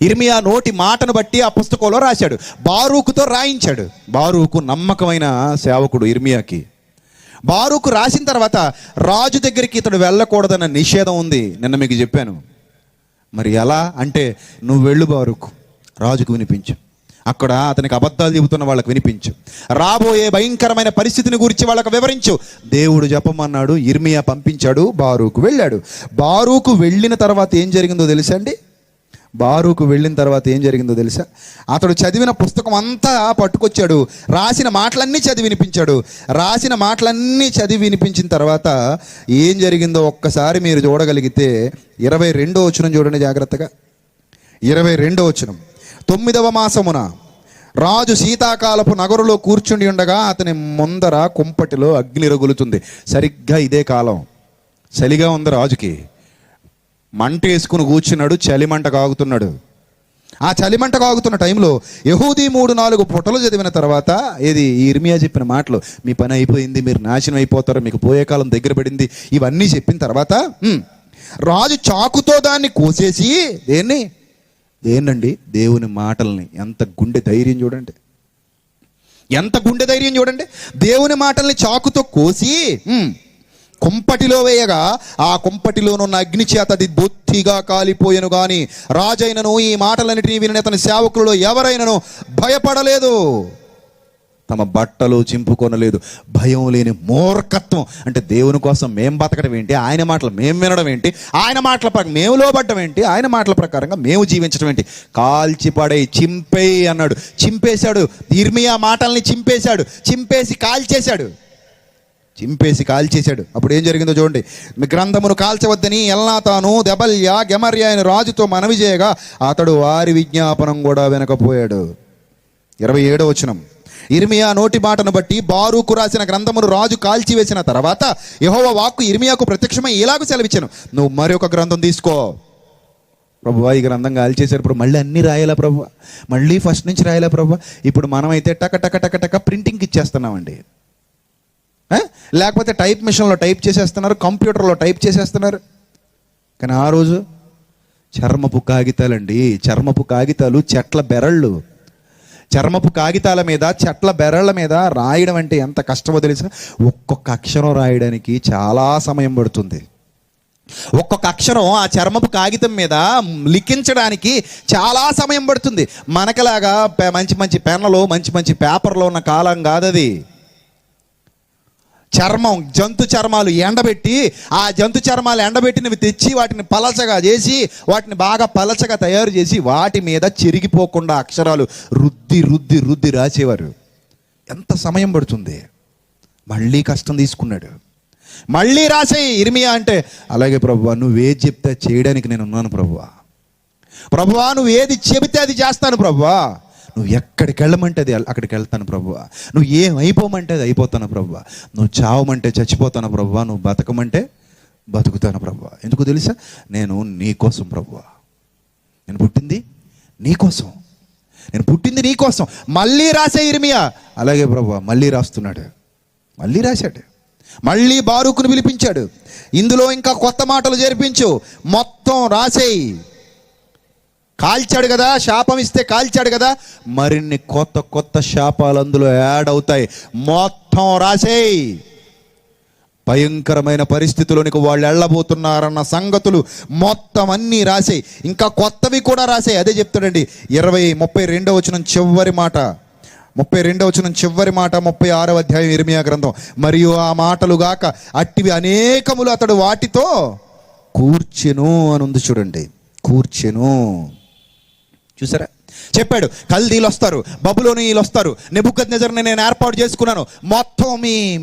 S1: ఇర్మియా నోటి మాటను బట్టి ఆ పుస్తకంలో రాశాడు, బారూకుతో రాయించాడు. బారూకు నమ్మకమైన సేవకుడు ఇర్మియాకి. బారూకు రాసిన తర్వాత రాజు దగ్గరికి ఇతడు వెళ్ళకూడదన్న నిషేధం ఉంది, నిన్న మీకు చెప్పాను. మరి ఎలా అంటే, నువ్వు వెళ్ళు బారూకు, రాజుకు వినిపించు, అక్కడ అతనికి అబద్ధాలు చెబుతున్న వాళ్ళకి వినిపించు, రాబోయే భయంకరమైన పరిస్థితిని గురించి వాళ్ళకు వివరించు. దేవుడు చెప్పమన్నాడు, ఇర్మియా పంపించాడు, బారూకు వెళ్ళాడు. బారూకు వెళ్ళిన తర్వాత ఏం జరిగిందో తెలుసా? అతడు చదివిన పుస్తకం అంతా పట్టుకొచ్చాడు, రాసిన మాటలన్నీ చదివి వినిపించిన తర్వాత ఏం జరిగిందో ఒక్కసారి మీరు చూడగలిగితే 22వ వచనం చూడండి జాగ్రత్తగా. 22వ వచనం. 9వ మాసమున రాజు శీతాకాలపు నగరులో కూర్చుండి ఉండగా అతని ముందర కుంపటిలో అగ్ని రగులుతుంది. సరిగ్గా ఇదే కాలం. చలిగా ఉంది రాజుకి, మంట వేసుకుని కూర్చున్నాడు, చలిమంట కాగుతున్నాడు. ఆ చలిమంట కాగుతున్న టైంలో యెహూదీ 3-4 పుటలు చదివిన తర్వాత, ఏది ఇర్మియా చెప్పిన మాటలు, మీ పని అయిపోయింది, మీరు నాశనం అయిపోతారు, మీకు పోయే కాలం దగ్గర పడింది, ఇవన్నీ చెప్పిన తర్వాత రాజు చాకుతో దాన్ని కోసేసి, దేన్నండి? దేవుని మాటల్ని. ఎంత గుండె ధైర్యం చూడండి. దేవుని మాటల్ని చాకుతో కోసి కుంపటిలో వేయగా ఆ కుంపటిలోనున్న అగ్ని చేత అది బొత్తిగా కాలిపోయెను. గాని రాజైనను ఈ మాటలన్నిటినీ విని అతని సేవకులలో ఎవరైనను భయపడలేదు, తమ బట్టలు చింపుకొనలేదు. భయం లేని మూర్ఖత్వం. అంటే దేవుని కోసం మేము బతకడం ఏంటి, ఆయన మాటలు మేము వినడం ఏంటి, ఆయన మాటల ప్రకారం మేము లోబడ్డం ఏంటి, ఆయన మాటల ప్రకారంగా మేము జీవించడం ఏంటి? కాల్చిపడేయి, చింపేయి అన్నాడు. చింపేశాడు. ఇర్మియా మాటల్ని చింపేసి కాల్చేశాడు. అప్పుడు ఏం జరిగిందో చూడండి. గ్రంథమును కాల్చవద్దని ఎల్నాతాను, దెబల్యా, గెమర్యా అయిన రాజుతో మనవి చేయగా అతడు వారి విజ్ఞాపనం కూడా వినకపోయాడు. 27వ వచనం. ఇర్మియా నోటి మాటను బట్టి బారూకు రాసిన గ్రంథమును రాజు కాల్చివేసిన తర్వాత యెహోవా వాక్కు ఇర్మియాకు ప్రత్యక్షమై ఇలాగూ సెలవిచ్చాను, నువ్వు మరొక గ్రంథం తీసుకో. ప్రభువా, ఈ గ్రంథం కాల్చేశారు, ఇప్పుడు మళ్ళీ అన్నీ రాయాలా ప్రభువా, మళ్ళీ ఫస్ట్ నుంచి రాయాలా ప్రభువా? ఇప్పుడు మనమైతే టక ప్రింటింగ్కి ఇచ్చేస్తున్నామండి, లేకపోతే టైప్ మిషన్లో టైప్ చేసేస్తున్నారు, కంప్యూటర్లో టైప్ చేసేస్తున్నారు. కానీ ఆ రోజు చర్మపు కాగితాలు, చెట్ల బెరళ్ళు, చర్మపు కాగితాల మీద, చెట్ల బెరళ్ళ మీద రాయడం అంటే ఎంత కష్టమో తెలుసా? ఒక్కొక్క అక్షరం రాయడానికి చాలా సమయం పడుతుంది. ఒక్కొక్క అక్షరం ఆ చర్మపు కాగితం మీద లిఖించడానికి చాలా సమయం పడుతుంది. మనకలాగా మంచి పెన్నులు, మంచి పేపర్లో ఉన్న కాలం కాదది. జంతు చర్మాలు ఎండబెట్టి, ఆ జంతు చర్మాలు ఎండబెట్టినవి తెచ్చి వాటిని పలచగా చేసి, వాటిని బాగా పలచగా తయారు చేసి వాటి మీద చెరిగిపోకుండా అక్షరాలు రుద్ది రాసేవారు. ఎంత సమయం పడుతుంది? మళ్ళీ కష్టం తీసుకున్నాడు. మళ్ళీ రాసేయి ఇర్మియా అంటే, అలాగే ప్రభువా, నువ్వేది చెప్తే చేయడానికి నేను ఉన్నాను ప్రభువా, నువ్వు ఏది చెబితే అది చేస్తాను ప్రభువా, నువ్వు ఎక్కడికి వెళ్ళమంటే అది అక్కడికి వెళ్తాను ప్రభువా. నువ్వు ఏం అయిపోమంటే అది అయిపోతాను ప్రభువా. నువ్వు చావమంటే చచ్చిపోతాను ప్రభువా. నువ్వు బతకమంటే బతుకుతాను ప్రభువా. ఎందుకు తెలుసా? నేను నీ కోసం ప్రభువా. నేను పుట్టింది నీ కోసం, నేను పుట్టింది నీ కోసం. మళ్ళీ రాసే ఇర్మియా, అలాగే ప్రభువా మళ్ళీ రాస్తున్నాడు. మళ్ళీ రాశాడు, మళ్ళీ బారూకును పిలిపించాడు. ఇందులో ఇంకా కొత్త మాటలు చేర్పించు, మొత్తం రాసేయి. కాల్చాడు కదా, శాపం ఇస్తే కాల్చాడు కదా, మరిన్ని కొత్త కొత్త శాపాలు అందులో యాడ్ అవుతాయి. మొత్తం రాసేయి. భయంకరమైన పరిస్థితుల్లోనికి వాళ్ళు వెళ్ళబోతున్నారన్న సంగతులు మొత్తం అన్నీ రాసేయి. ఇంకా కొత్తవి కూడా రాసేయి. అదే చెప్తాడండి 32వ వచనం చివరి మాట, 32వ వచనం చివరి మాట, 36వ అధ్యాయం ఇర్మియా గ్రంథం. మరియు ఆ మాటలు గాక అట్టివి అనేకములు అతడు వాటితో కూర్చెను అని ఉంది చూడండి. కూర్చెను, చూసారా? చెప్పాడు, కల్దీలు వస్తారు, బబులోనీయులు వస్తారు, నెబుకద్నెజర్ని నేను ఏర్పాటు చేసుకున్నాను, మొత్తం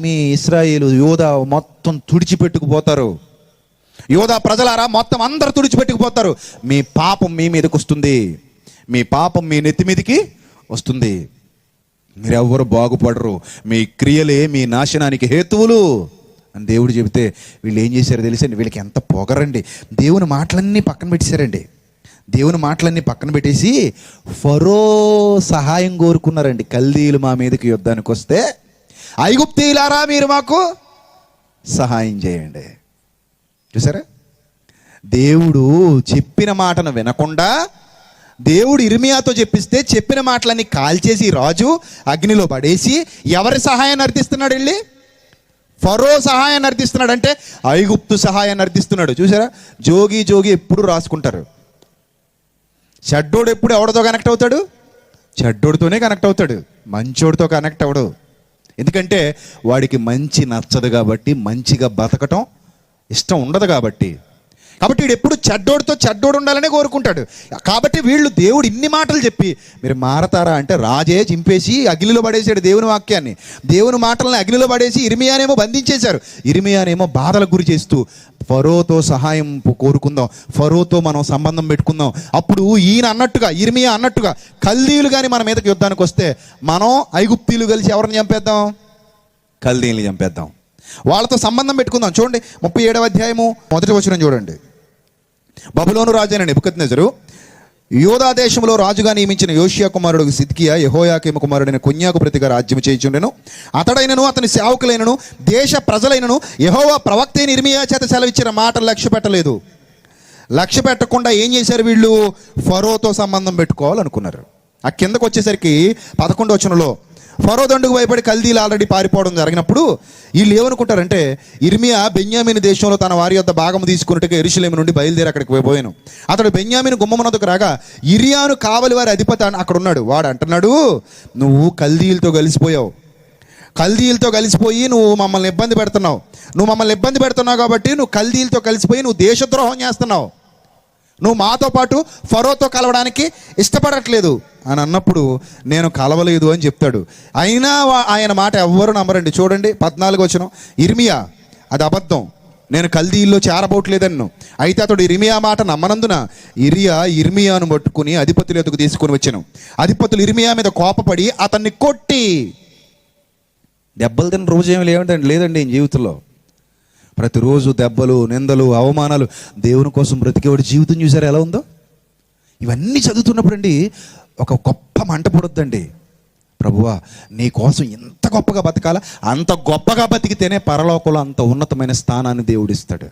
S1: మీ ఇశ్రాయేలు యోధా మొత్తం తుడిచిపెట్టుకుపోతారు. యోధా ప్రజలారా మొత్తం అందరూ తుడిచిపెట్టుకుపోతారు. మీ పాపం మీ మీదకి వస్తుంది, మీ పాపం మీ నెత్తి మీదకి వస్తుంది. మీరెవ్వరు బాగుపడరు, మీ క్రియలే మీ నాశనానికి హేతువులు అని దేవుడు చెబితే వీళ్ళు ఏం చేశారో తెలుసండి? వీళ్ళకి ఎంత పొగరండి. దేవుని మాటలన్నీ పక్కన పెట్టేశారండి. దేవుని మాటలన్నీ పక్కన పెట్టేసి ఫరో సహాయం కోరుకున్నారండి. కల్దీయులు మా మీదకి యుద్ధానికి వస్తే, ఐగుప్తీయులారా మీరు మాకు సహాయం చేయండి. చూసారా? దేవుడు చెప్పిన మాటను వినకుండా దేవుడు ఇర్మియాతో చెప్పిస్తే చెప్పిన మాటలన్నీ కాల్చేసి రాజు అగ్నిలో పడేసి ఎవరి సహాయాన్ని అర్థిస్తున్నాడు? వెళ్ళి ఫరో సహాయాన్ని అర్థిస్తున్నాడు. అంటే ఐగుప్తు సహాయాన్ని అర్థిస్తున్నాడు. చూసారా? జోగి ఎప్పుడు రాసుకుంటారు. చెడ్డోడు ఎప్పుడు ఎవరితో కనెక్ట్ అవుతాడు? చెడ్డోడితోనే కనెక్ట్ అవుతాడు, మంచోడితో కనెక్ట్ అవ్వడు. ఎందుకంటే వాడికి మంచి నచ్చదు కాబట్టి, మంచిగా బతకటం ఇష్టం ఉండదు కాబట్టి. వీడు ఎప్పుడు చెడ్డోడు ఉండాలనే కోరుకుంటాడు. కాబట్టి వీళ్ళు దేవుడు ఇన్ని మాటలు చెప్పి మీరు మారతారా అంటే రాజే చింపేసి అగ్నిలో పడేసాడు దేవుని వాక్యాన్ని. దేవుని మాటలను అగ్నిలో పడేసి ఇర్మియానేమో బంధించేశారు. ఇర్మియానేమో బాధలకు గురి చేస్తూ ఫరోతో సహాయం కోరుకుందాం, ఫరోతో మనం సంబంధం పెట్టుకుందాం. అప్పుడు ఈయన అన్నట్టుగా, ఇర్మియా అన్నట్టుగా కల్దీయులు కానీ మన మీదకి యుద్ధానికి వస్తే మనం ఐగుప్తీయులు కలిసి ఎవరిని చంపేద్దాం? కల్దీయుల్ని చంపేద్దాం, వాళ్ళతో సంబంధం పెట్టుకుందాం. చూడండి 37వ అధ్యాయము 1వ వచనం చూడండి. బబులోను రాజు అయిన నెబుకద్నెజరు యూదా దేశంలో రాజుగా నియమించిన యోషియా కుమారుడు సిద్కియా యెహోయాకీము కుమారుడైన కొన్యాకు ప్రతిగా రాజ్యం చేయుచుండెను. అతడైనను అతని సేవకులైనను దేశ ప్రజలైనను యెహోవా ప్రవక్త అయిన ఇర్మియా చేత సెలవిచ్చిన మాటలు లక్ష్య పెట్టలేదు. లక్ష్య పెట్టకుండా ఏం చేశారు? వీళ్ళు ఫరోతో సంబంధం పెట్టుకోవాలనుకున్నారు. ఆ కిందకు వచ్చేసరికి 11వ వచనంలో ఫరో దండుకు భయపడి కల్దీలు ఆల్రెడీ పారిపోవడం జరిగినప్పుడు వీళ్ళు ఏమనుకుంటారంటే, ఇర్మియా బెన్యామీను దేశంలో తన వారి యొద్ద భాగం తీసుకున్నట్టుగా యెరూషలేము నుండి బయలుదేరి అక్కడికి పోయాను. అతడు బెన్యామీను గుమ్మమునొద్దకు రాగా ఇర్మియాను కావలి వారి అధిపతి అక్కడ ఉన్నాడు. వాడు అంటున్నాడు, నువ్వు కల్దీయులతో కలిసిపోయావు, కల్దీయులతో కలిసిపోయి నువ్వు మమ్మల్ని ఇబ్బంది పెడుతున్నావు కాబట్టి నువ్వు కల్దీయులతో కలిసిపోయి నువ్వు దేశద్రోహం చేస్తున్నావు, నువ్వు మాతో పాటు ఫరోతో కలవడానికి ఇష్టపడట్లేదు అని అన్నప్పుడు నేను కలవలేదు అని చెప్తాడు. అయినా ఆయన మాట ఎవ్వరు నమ్మరండి. చూడండి 14వ వచనం, ఇర్మియా అది అబద్ధం, నేను కల్దీయుల్లో చేరబోట్లేదన్ను. అయితే అతడు ఇర్మియా మాట నమ్మనందున ఇర్మియాను పట్టుకుని అధిపతుల ఎదుగు తీసుకుని వచ్చాను. అధిపతులు ఇర్మియా మీద కోపపడి అతన్ని కొట్టి, దెబ్బలు తిన్న రోజు ఏమి లేదండి ఈ జీవితంలో. ప్రతిరోజు దెబ్బలు, నిందలు, అవమానాలు. దేవుని కోసం బ్రతికేవాడి జీవితం చూసారా ఎలా ఉందో? ఇవన్నీ చదువుతున్నప్పుడు అండి ఒక గొప్ప మంట పుడొద్దండి. ప్రభువా నీ కోసం ఎంత గొప్పగా బతకాలా, అంత గొప్పగా బతికితేనే పరలోకంలో అంత ఉన్నతమైన స్థానాన్ని దేవుడు ఇస్తాడు.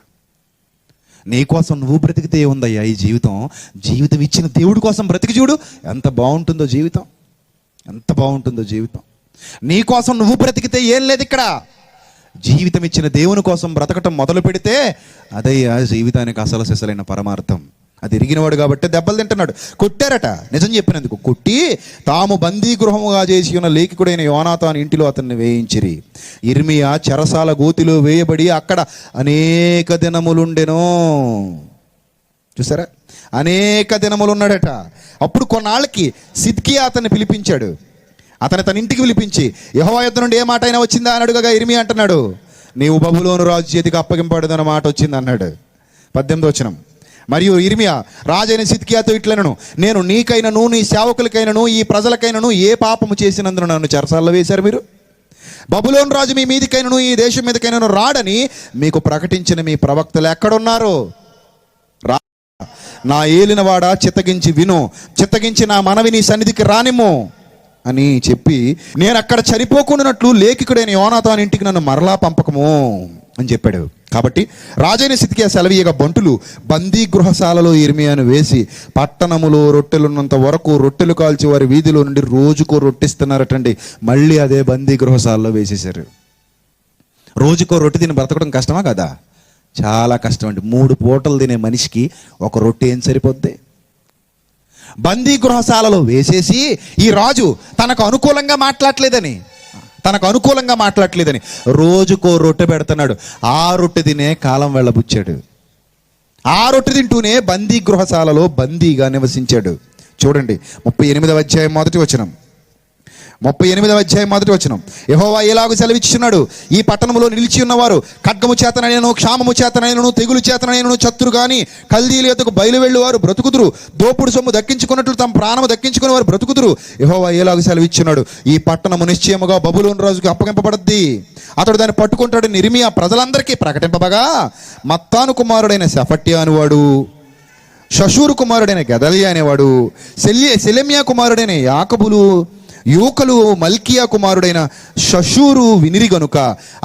S1: నీ కోసం నువ్వు బ్రతికితే ఉందయ్యా ఈ జీవితం. జీవితం ఇచ్చిన దేవుడి కోసం బ్రతికి చూడు, ఎంత బాగుంటుందో జీవితం, ఎంత బాగుంటుందో జీవితం. నీ కోసం నువ్వు బ్రతికితే ఏం లేదు ఇక్కడ. జీవితం ఇచ్చిన దేవుని కోసం బ్రతకటం మొదలు పెడితే అదయ్యా జీవితానికి అసలు సిసలైన పరమార్థం. అది ఎరిగినవాడు కాబట్టి దెబ్బలు తింటున్నాడు. కొట్టారట, నిజం చెప్పినందుకు కొట్టి తాము బందీ గృహముగా చేసి ఉన్న లేఖికుడైన యోనాతాను ఇంటిలో అతన్ని వేయించిరి. ఇర్మియా చెరసాల గోతిలో వేయబడి అక్కడ అనేక దినములుండెను. చూసారా, అనేక దినములు ఉన్నాడట. అప్పుడు కొన్నాళ్ళకి సిద్కియా అతన్ని పిలిపించాడు. తన ఇంటికి పిలిపించి యెహోవా యొద్ద నుండి ఏ మాట అయినా వచ్చిందా అని అడుగగా ఇర్మియా అంటున్నాడు, నీవు బబులోను రాజు చేతికి అప్పగింపబడదన్న మాట వచ్చింది అన్నాడు. 18వ వచనం, మరియు ఇర్మియా రాజైన సిద్కియాతో ఇట్లనను, నేను నీకైనను నీ సేవకులకైనను ఈ ప్రజలకైనను ఏ పాపము చేసినందున నన్ను చెరసాల్లో వేశారు మీరు? బబులోను రాజు మీ మీదికైనను ఈ దేశం మీదకైనను రాడని మీకు ప్రకటించిన మీ ప్రవక్తలు ఎక్కడున్నారు? నా ఏలినవాడ చిత్తగించి విను, చిత్తగించి నా మనవి నీ సన్నిధికి రానిమ్ము అని చెప్పి, నేను అక్కడ చనిపోకుండానట్లు లేఖికుడైన యోనాతాను ఇంటికి నన్ను మరలా పంపకము అని చెప్పాడు. కాబట్టి రాజైన సిద్కియా సెలవీయగా బంటులు బందీ గృహశాలలో ఇర్మియాను వేసి పట్టణములో రొట్టెలున్నంత వరకు రొట్టెలు కాల్చి వారి వీధిలో నుండి రోజుకో రొట్టిస్తున్నారటండి. మళ్ళీ అదే బందీ గృహశాలలో వేసేశారు. రోజుకో రొట్టె తిని బ్రతకడం కష్టమా కదా? చాలా కష్టం అండి. 3 పూటలు తినే మనిషికి ఒక రొట్టె ఏం సరిపోద్ది? బందీ గృహశాలలో వేసేసి ఈ రాజు తనకు అనుకూలంగా మాట్లాడట్లేదని రోజుకో రొట్టె పెడుతున్నాడు. ఆ రొట్టె తినే కాలం వెళ్ళబుచ్చాడు. ఆ రొట్టె తింటూనే బందీ గృహశాలలో బందీగా నివసించాడు. చూడండి 38వ అధ్యాయం మొదటి వచనం. 38వ అధ్యాయం మొదటి వచనం. యెహోవా ఎలాగూ సెలవిచ్చుచున్నాడు, ఈ పట్టణంలో నిలిచి ఉన్నవారు ఖడ్గము చేతనైనను క్షామము చేతనైనను తెగులు చేతనైనను చత్తురు గాని కల్దీల యొద్దకు బయలువెళ్ళు వారు బ్రతుకుదురు. దోపుడు సొమ్ము దక్కించుకున్నట్లు తమ ప్రాణము దక్కించుకుని వారు బ్రతుకుదురు. యెహోవా ఎలాగూ సెలవిచ్చున్నాడు, ఈ పట్టణము నిశ్చయముగా బబులోను రాజుకి అప్పగింపబడద్ది, అతడు దాన్ని పట్టుకుంటాడు. ఇర్మియా ప్రజలందరికీ ప్రకటింపబగా మత్తాను కుమారుడైన షెఫట్యా అనేవాడు, షషూరు కుమారుడైన గెదల్యా అనేవాడు, సెలెమ్యా కుమారుడైన యాకబులు, యూకలు మల్కియా కుమారుడైన షషూరు వినిరి గనుక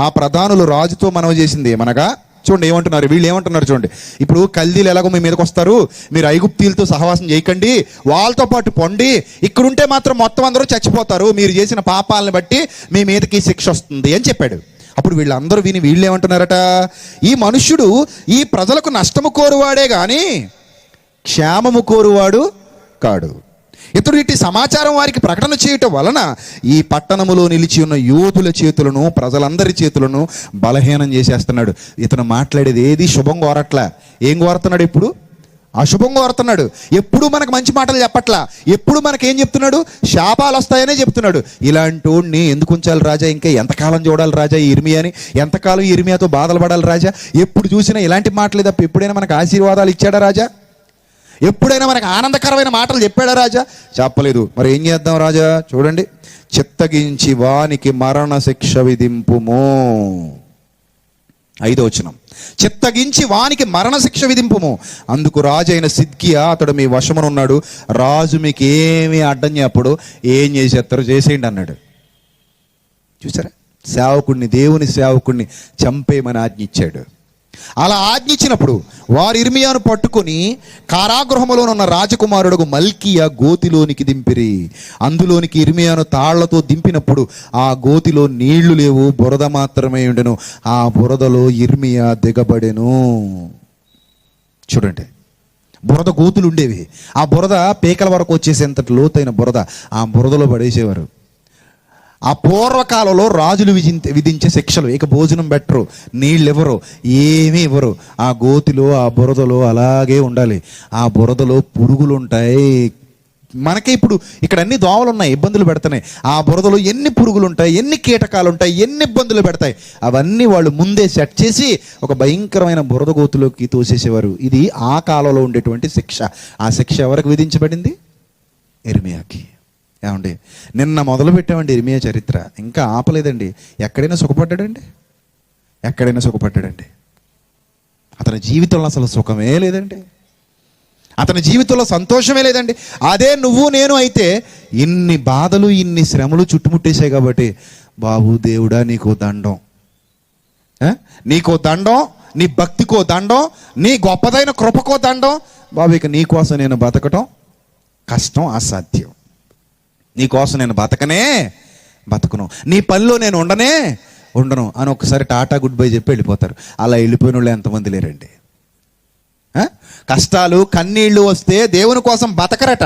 S1: ఆ ప్రధానులు రాజుతో మనవి చేసింది ఏమనగా, చూడండి ఏమంటున్నారు వీళ్ళు, ఏమంటున్నారు చూడండి. ఇప్పుడు కల్దీలు ఎలాగో మీ మీదకి వస్తారు, మీరు ఐగుప్తీలతో సహవాసం చేయకండి, వాళ్ళతో పాటు పొండి, ఇక్కడుంటే మాత్రం మొత్తం అందరూ చచ్చిపోతారు, మీరు చేసిన పాపాలను బట్టి మీ మీదకి శిక్ష వస్తుంది అని చెప్పాడు. అప్పుడు వీళ్ళందరూ విని వీళ్ళు ఏమంటున్నారట, ఈ మనుష్యుడు ఈ ప్రజలకు నష్టము కోరువాడే గాని క్షేమము కోరువాడు కాడు. ఇతడు ఇట్టి సమాచారం వారికి ప్రకటన చేయటం వలన ఈ పట్టణములో నిలిచి ఉన్న యోధుల చేతులను ప్రజలందరి చేతులను బలహీనం చేసేస్తున్నాడు. ఇతను మాట్లాడేది ఏది శుభం కోరట్లా. ఏం కోరుతున్నాడు? ఇప్పుడు అశుభం కోరుతున్నాడు. ఎప్పుడు మనకు మంచి మాటలు చెప్పట్లా. ఎప్పుడు మనకేం చెప్తున్నాడు? శాపాలు వస్తాయనే చెప్తున్నాడు. ఇలాంటి వాడిని ఎందుకు ఉంచాలి రాజా? ఇంకా ఎంతకాలం చూడాలి రాజా ఈ ఇర్మియాని? ఎంతకాలం ఇర్మియాతో బాధలు పడాలి రాజా? ఎప్పుడు చూసినా ఇలాంటి మాటలు తప్ప ఎప్పుడైనా మనకు ఆశీర్వాదాలు ఇచ్చాడా రాజా? ఎప్పుడైనా మనకు ఆనందకరమైన మాటలు చెప్పాడా రాజా? చెప్పలేదు. మరి ఏం చేద్దాం రాజా? చూడండి, చిత్తగించి వానికి మరణ శిక్ష విధింపుము. 5వ వచనం. చిత్తగించి వానికి మరణ శిక్ష విధింపుము. అందుకు రాజైన సిద్కియా అతడు మీ వశమునున్నాడు, రాజు మీకు ఏమీ అడ్డం చెప్పడు, ఏం చేసేస్తారో చేసేయండి అన్నాడు. చూసారా, సేవకుడిని, దేవుని సేవకుడిని చంపేయమని ఆజ్ఞ ఇచ్చాడు. అలా ఆజ్ఞించినప్పుడు వారు ఇర్మియాను పట్టుకొని కారాగృహములో ఉన్న రాజకుమారుడు మల్కియా గోతిలోనికి దింపిరి. అందులోనికి ఇర్మియాను తాళ్లతో దింపినప్పుడు ఆ గోతిలో నీళ్లు లేవు, బురద మాత్రమే ఉండెను. ఆ బురదలో ఇర్మియా దిగబడెను. చూడండి, బురద గోతులు ఉండేవి. ఆ బురద పీకల వరకు వచ్చేసేంత లోతైన బురద. ఆ బురదలో పడేసేవారు. ఆ పూర్వకాలంలో రాజులు విధించే శిక్షలు. ఇక భోజనం పెట్టరు, నీళ్ళు ఇవ్వరు, ఏమీ ఇవ్వరు. ఆ గోతిలో ఆ బురదలో అలాగే ఉండాలి. ఆ బురదలో పురుగులు ఉంటాయి. మనకే ఇప్పుడు ఇక్కడ అన్ని దోమలు ఉన్నాయి, ఇబ్బందులు పెడుతున్నాయి. ఆ బురదలో ఎన్ని పురుగులు ఉంటాయి, ఎన్ని కీటకాలు ఉంటాయి, ఎన్ని ఇబ్బందులు పెడతాయి, అవన్నీ వాళ్ళు ముందే సెట్ చేసి ఒక భయంకరమైన బురద గోతులోకి తోసేసేవారు. ఇది ఆ కాలంలో ఉండేటువంటి శిక్ష. ఆ శిక్ష ఎవరికి విధించబడింది? ఇర్మియాకి. ఏమండి, నిన్న మొదలు పెట్టామండి ఇర్మియా చరిత్ర, ఇంకా ఆపలేదండి. ఎక్కడైనా సుఖపడ్డాడండి? అతని జీవితంలో అసలు సుఖమే లేదండి. అతని జీవితంలో సంతోషమే లేదండి. అదే నువ్వు నేను అయితే ఇన్ని బాధలు, ఇన్ని శ్రమలు చుట్టుముట్టేశాయి కాబట్టి, బాబు దేవుడా నీకో దండం, నీకో దండం, నీ భక్తికో దండం, నీ గొప్పదైన కృపకో దండం బాబు. ఇక నీ కోసం నేను బతకటం కష్టం, అసాధ్యం. నీ కోసం నేను బతకను, నీ పనిలో నేను ఉండను అని ఒకసారి టాటా గుడ్ బై చెప్పి వెళ్ళిపోతారు. అలా వెళ్ళిపోయిన వాళ్ళు ఎంతమంది లేరండి? కష్టాలు కన్నీళ్లు వస్తే దేవుని కోసం బతకరట.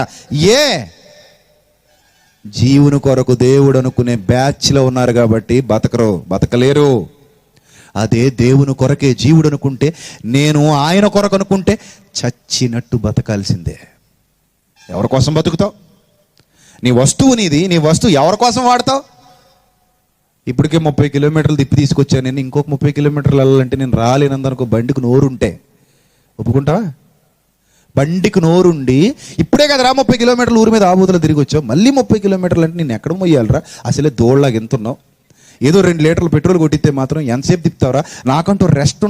S1: జీవుని కొరకు దేవుడు అనుకునే బ్యాచ్లో ఉన్నారు కాబట్టి బతకలేరు. అదే దేవుని కొరకే జీవుడు అనుకుంటే, నేను ఆయన కొరకు అనుకుంటే చచ్చినట్టు బతకాల్సిందే. ఎవరి కోసం బతుకుతావు? నీ వస్తువు నీది, నీ వస్తువు ఎవరి కోసం వాడతావు? ఇప్పటికే 30 కిలోమీటర్లు తిప్పి తీసుకొచ్చాను నేను, ఇంకొక 30 కిలోమీటర్లు వెళ్ళాలంటే నేను రాలేనందనుకో, బండికి నోరుంటే ఒప్పుకుంటావా? బండికి నోరుండి ఇప్పుడే కదరా 30 కిలోమీటర్లు ఊరి మీద ఆబూతులు తిరిగి వచ్చావు, మళ్ళీ 30 కిలోమీటర్లు అంటే నేను ఎక్కడ మొయ్యాలరా? అసలే దోళ్ళలాగా ఎంతున్నావు. ఏదో 2 లీటర్లు పెట్రోల్ కొట్టితే మాత్రం ఎంతసేపు తిప్పుతావురా? నాకంటూ రెస్ట్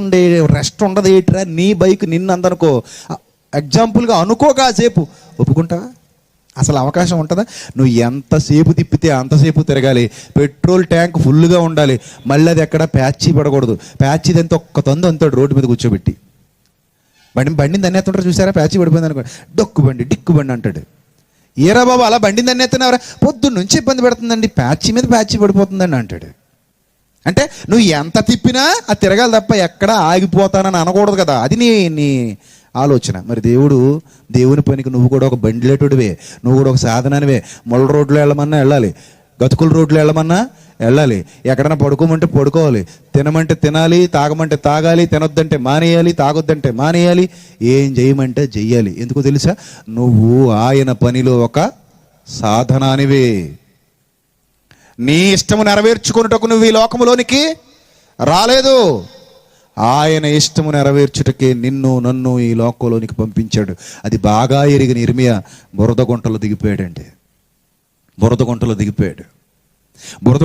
S1: ఉండదు ఏంట్రా? నీ బైక్ నిన్ను అందనుకో, ఎగ్జాంపుల్గా అనుకో, కాసేపు ఒప్పుకుంటావా? అసలు అవకాశం ఉంటుందా? నువ్వు ఎంతసేపు తిప్పితే అంతసేపు తిరగాలి, పెట్రోల్ ట్యాంక్ ఫుల్గా ఉండాలి, మళ్ళీ అది ఎక్కడ ప్యాచీ పడకూడదు. ప్యాచీ దాంతో ఒక్క తొంద అంతాడు రోడ్డు మీద కూర్చోబెట్టి. బండిని దన్నేస్తుంటారు చూసారా? ప్యాచీ పడిపోయింది అనుకో, డిక్కు బండి అంటాడు. ఏరా బాబు అలా బండిని దన్నేస్తున్నారా? పొద్దున్న నుంచి ఇబ్బంది పెడుతుందండి, ప్యాచీ మీద ప్యాచీ పడిపోతుందండి అంటాడు. అంటే నువ్వు ఎంత తిప్పినా అది తిరగాలి తప్ప ఎక్కడ ఆగిపోతానని అనకూడదు కదా. అది నీ ఆలోచన. మరి దేవుని పనికి నువ్వు కూడా ఒక బండిలేటుడివే, నువ్వు కూడా ఒక సాధనానివే. ముళ్ళ రోడ్లో వెళ్ళమన్నా వెళ్ళాలి, గతుకుల రోడ్లో వెళ్ళమన్నా వెళ్ళాలి, ఎక్కడైనా పడుకోమంటే పడుకోవాలి, తినమంటే తినాలి, తాగమంటే తాగాలి, తినొద్దంటే మానేయాలి, తాగొద్దంటే మానేయాలి, ఏం చేయమంటే చెయ్యాలి. ఎందుకో తెలుసా? నువ్వు ఆయన పనిలో ఒక సాధనానివే. నీ ఇష్టము నెరవేర్చుకున్నటకు నువ్వు ఈ లోకములోనికి రాలేదు, ఆయన ఇష్టము నెరవేర్చుటకే నిన్ను నన్ను ఈ లోకంలోనికి పంపించాడు. అది బాగా ఎరిగిన ఇర్మియా బురద గుంటలో దిగిపోయాడండి. బురద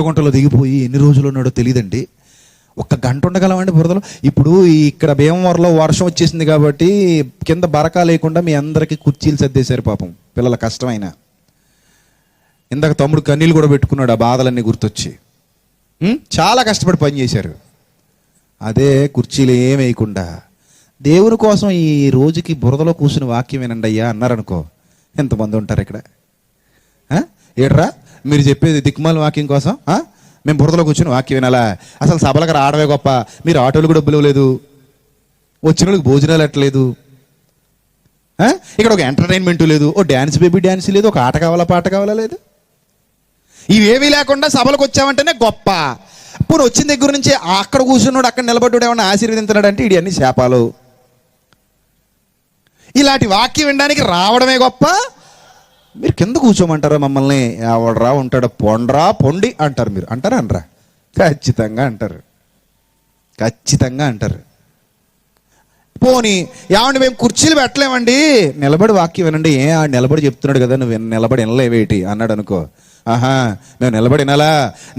S1: గుంటలో దిగిపోయి ఎన్ని రోజులు ఉన్నాడో తెలియదండి. 1 గంట ఉండగలమండి బురదలో. ఇప్పుడు ఇక్కడ భీమవరంలో వర్షం వచ్చేసింది కాబట్టి కింద బరకా లేకుండా మీ అందరికీ కుర్చీలు సర్దేశారు పాపం, పిల్లల కష్టమైన. ఇందాక తమ్ముడు కన్నీళ్ళు కూడా పెట్టుకున్నాడు ఆ బాధలన్నీ గుర్తొచ్చి. చాలా కష్టపడి పని చేశారు. అదే కుర్చీలు ఏం వేయకుండా దేవుని కోసం ఈ రోజుకి బురదలో కూర్చుని వాక్యం వినండి అయ్యా అన్నారనుకో, ఎంతమంది ఉంటారు ఇక్కడ? ఏడ్రా మీరు చెప్పేది దిక్కుమాల వాక్యం కోసం మేము బురదలో కూర్చుని వాక్యం వినాలా? అసలు సభలకు రావడమే గొప్ప, మీరు ఆటోలు డబ్బులు ఇవ్వలేదు, వచ్చిన వాళ్ళకి భోజనాలు ఎట్టలేదు, ఇక్కడ ఒక ఎంటర్టైన్మెంట్ లేదు, ఓ డ్యాన్స్ బేబీ డ్యాన్స్ లేదు, ఒక ఆట కావాలా పాట కావాలా లేదు. ఇవేమీ లేకుండా సభలకు వచ్చామంటేనే గొప్ప. ఇప్పుడు వచ్చిన దగ్గర నుంచి అక్కడ కూర్చున్నాడు, అక్కడ నిలబడ్డాడు, ఏమన్నా ఆశీర్వదించాడు అంటే ఇవి అన్ని శాపాలు. ఇలాంటి వాక్యం వినడానికి రావడమే గొప్ప. మీరు కింద కూర్చోమంటారా మమ్మల్ని? ఎవడరా ఉంటాడు, పొండి అంటారు. మీరు అంటారా? అనరా? ఖచ్చితంగా అంటారు. పోనీ ఏమండి మేము కుర్చీలు పెట్టలేమండి, నిలబడి వాక్యం వినండి. నిలబడి చెప్తున్నాడు కదా, నువ్వు నిలబడి వినలేవేటి అన్నాడు అనుకో, మేము నిలబడి వినాలా?